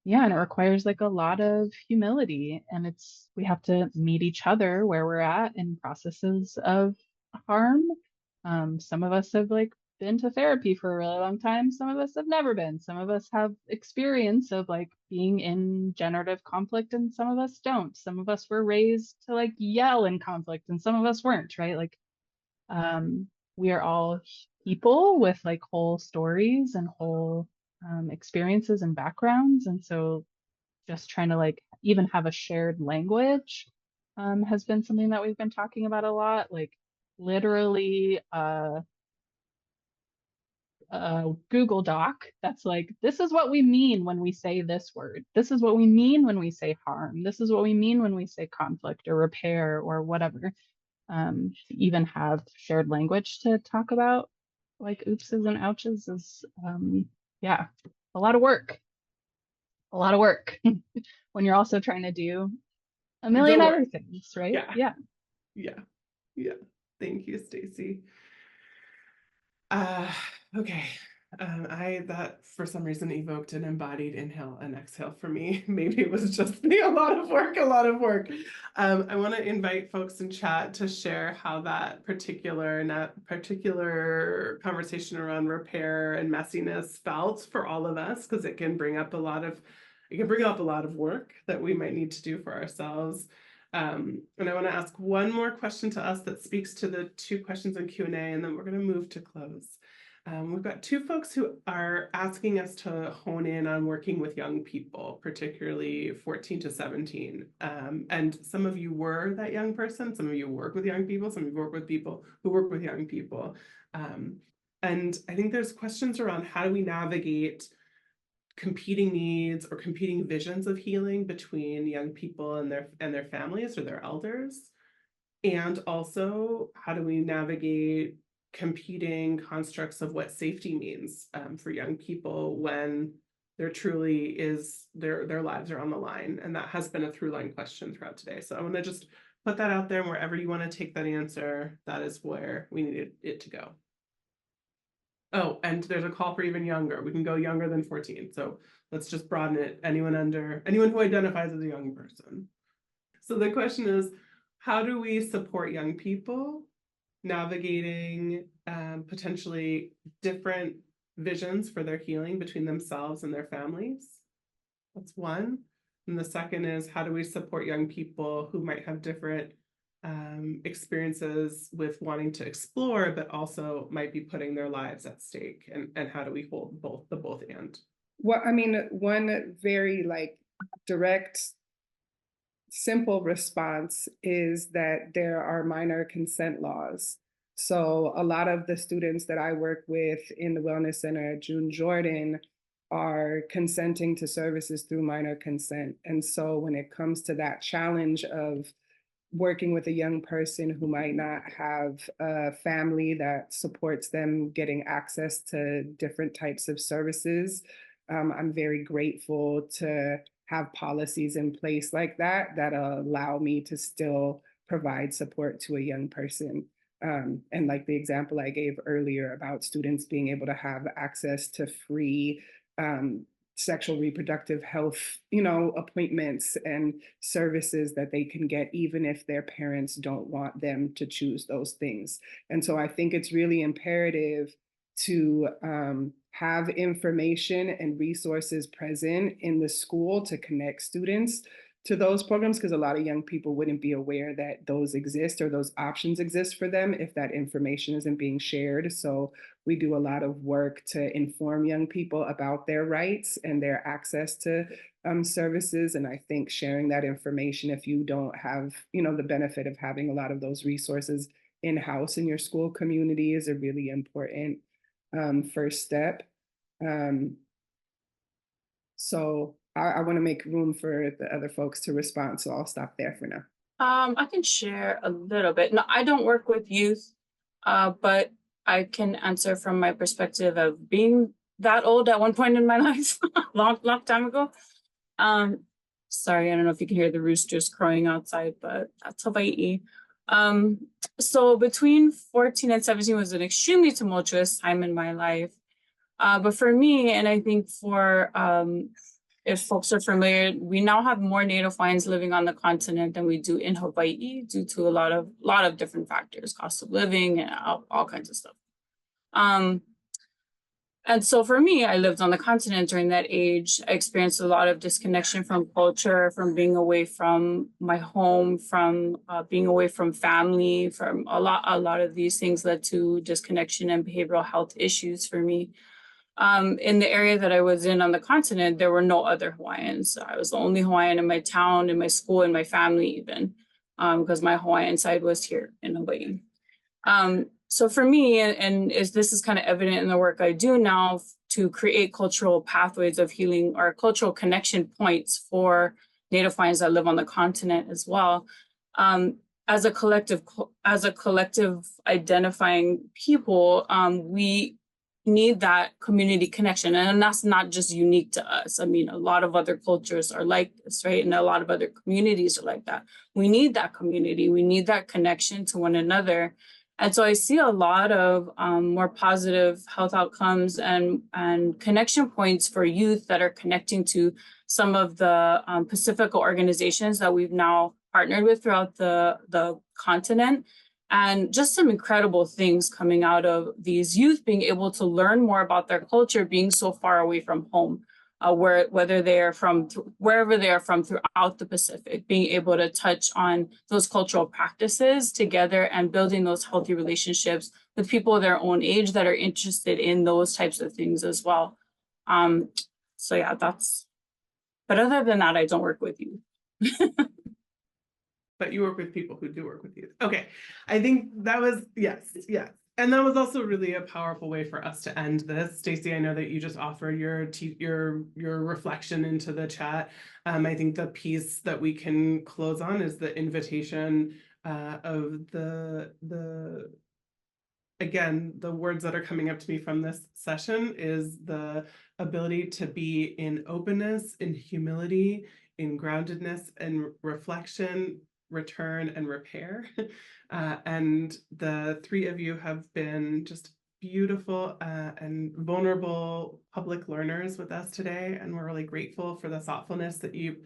it requires like a lot of humility, and we have to meet each other where we're at in processes of harm. Some of us have like been to therapy for a really long time. Some of us have never been. Some of us have experience of like being in generative conflict, and some of us don't. Some of us were raised to like yell in conflict, and some of us weren't, right? Like, we are all people with like whole stories and whole experiences and backgrounds. And so just trying to like even have a shared language has been something that we've been talking about a lot. Like literally a Google Doc that's like, this is what we mean when we say this word. This is what we mean when we say harm. This is what we mean when we say conflict or repair or whatever. To even have shared language to talk about like oopses and ouches is, yeah, a lot of work. A lot of work when you're also trying to do a million The other work. things, right? Yeah. Yeah. Yeah. Yeah. Thank you, Stacy. Okay. That for some reason evoked an embodied inhale and exhale for me. Maybe it was just me, a lot of work, a lot of work. I want to invite folks in chat to share how that particular conversation around repair and messiness felt for all of us, because it can bring up a lot of work that we might need to do for ourselves. And I want to ask one more question to us that speaks to the two questions in Q&A, and then we're going to move to close. We've got two folks who are asking us to hone in on working with young people, particularly 14 to 17. And some of you were that young person, some of you work with young people, some of you work with people who work with young people. And I think there's questions around how do we navigate competing needs or competing visions of healing between young people and their families or their elders, and also how do we navigate competing constructs of what safety means for young people when there truly is their lives are on the line. And that has been a through line question throughout today. So I want to just put that out there, and wherever you want to take that answer, that is where we needed it to go. Oh, and there's a call for even younger. We can go younger than 14. So let's just broaden it. Anyone who identifies as a young person. So the question is, how do we support young people navigating potentially different visions for their healing between themselves and their families? That's one. And the second is, how do we support young people who might have different experiences with wanting to explore, but also might be putting their lives at stake? And how do we hold both and? Well, I mean, one very direct, simple response is that there are minor consent laws. So a lot of the students that I work with in the Wellness Center at June Jordan are consenting to services through minor consent. And so when it comes to that challenge of working with a young person who might not have a family that supports them getting access to different types of services, I'm very grateful to have policies in place like that allow me to still provide support to a young person. And like the example I gave earlier about students being able to have access to free sexual reproductive health, appointments and services that they can get, even if their parents don't want them to choose those things. And so I think it's really imperative to have information and resources present in the school to connect students to those programs, because a lot of young people wouldn't be aware that those exist or those options exist for them if that information isn't being shared. So we do a lot of work to inform young people about their rights and their access to services. And I think sharing that information, if you don't have, the benefit of having a lot of those resources in-house in your school community, is a really important first step. So I want to make room for the other folks to respond, so I'll stop there for now. I can share a little bit. No, I don't work with youth, but I can answer from my perspective of being that old at one point in my life, long time ago. Sorry, I don't know if you can hear the roosters crowing outside, but that's Hawaii. So between 14 and 17 was an extremely tumultuous time in my life. But for me, and I think for if folks are familiar, we now have more Native Hawaiians living on the continent than we do in Hawaii due to a lot of different factors, cost of living and all kinds of stuff. And so for me, I lived on the continent during that age. I experienced a lot of disconnection from culture, from being away from my home, from being away from family, from a lot of these things led to disconnection and behavioral health issues for me. In the area that I was in on the continent, there were no other Hawaiians. I was the only Hawaiian in my town, in my school, in my family even, because my Hawaiian side was here in Hawaii. So for me, and this is kind of evident in the work I do now to create cultural pathways of healing or cultural connection points for Native Hawaiians that live on the continent as well. As a collective identifying people, we need that community connection, and that's not just unique to us. I mean, a lot of other cultures are like this, right? And a lot of other communities are like that. We need that community. We need that connection to one another. And so I see a lot of more positive health outcomes and connection points for youth that are connecting to some of the Pacifica organizations that we've now partnered with throughout the continent. And just some incredible things coming out of these youth being able to learn more about their culture, being so far away from home, whether they are from wherever they are from throughout the Pacific, being able to touch on those cultural practices together and building those healthy relationships with people their own age that are interested in those types of things as well. So yeah, but other than that, I don't work with youth. But you work with people who do work with youth. Okay, I think that was, yes. And that was also really a powerful way for us to end this. Stacey, I know that you just offered your reflection into the chat. I think the piece that we can close on is the invitation of again, the words that are coming up to me from this session is the ability to be in openness, in humility, in groundedness and reflection, return and repair. And the three of you have been just beautiful and vulnerable public learners with us today. And we're really grateful for the thoughtfulness that you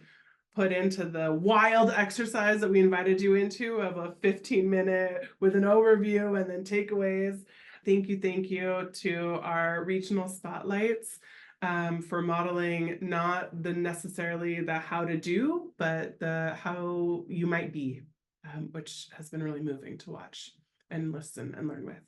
put into the wild exercise that we invited you into of a 15-minute with an overview and then takeaways. Thank you to our regional spotlights for modeling not necessarily the how to do, but the how you might be, which has been really moving to watch and listen and learn with.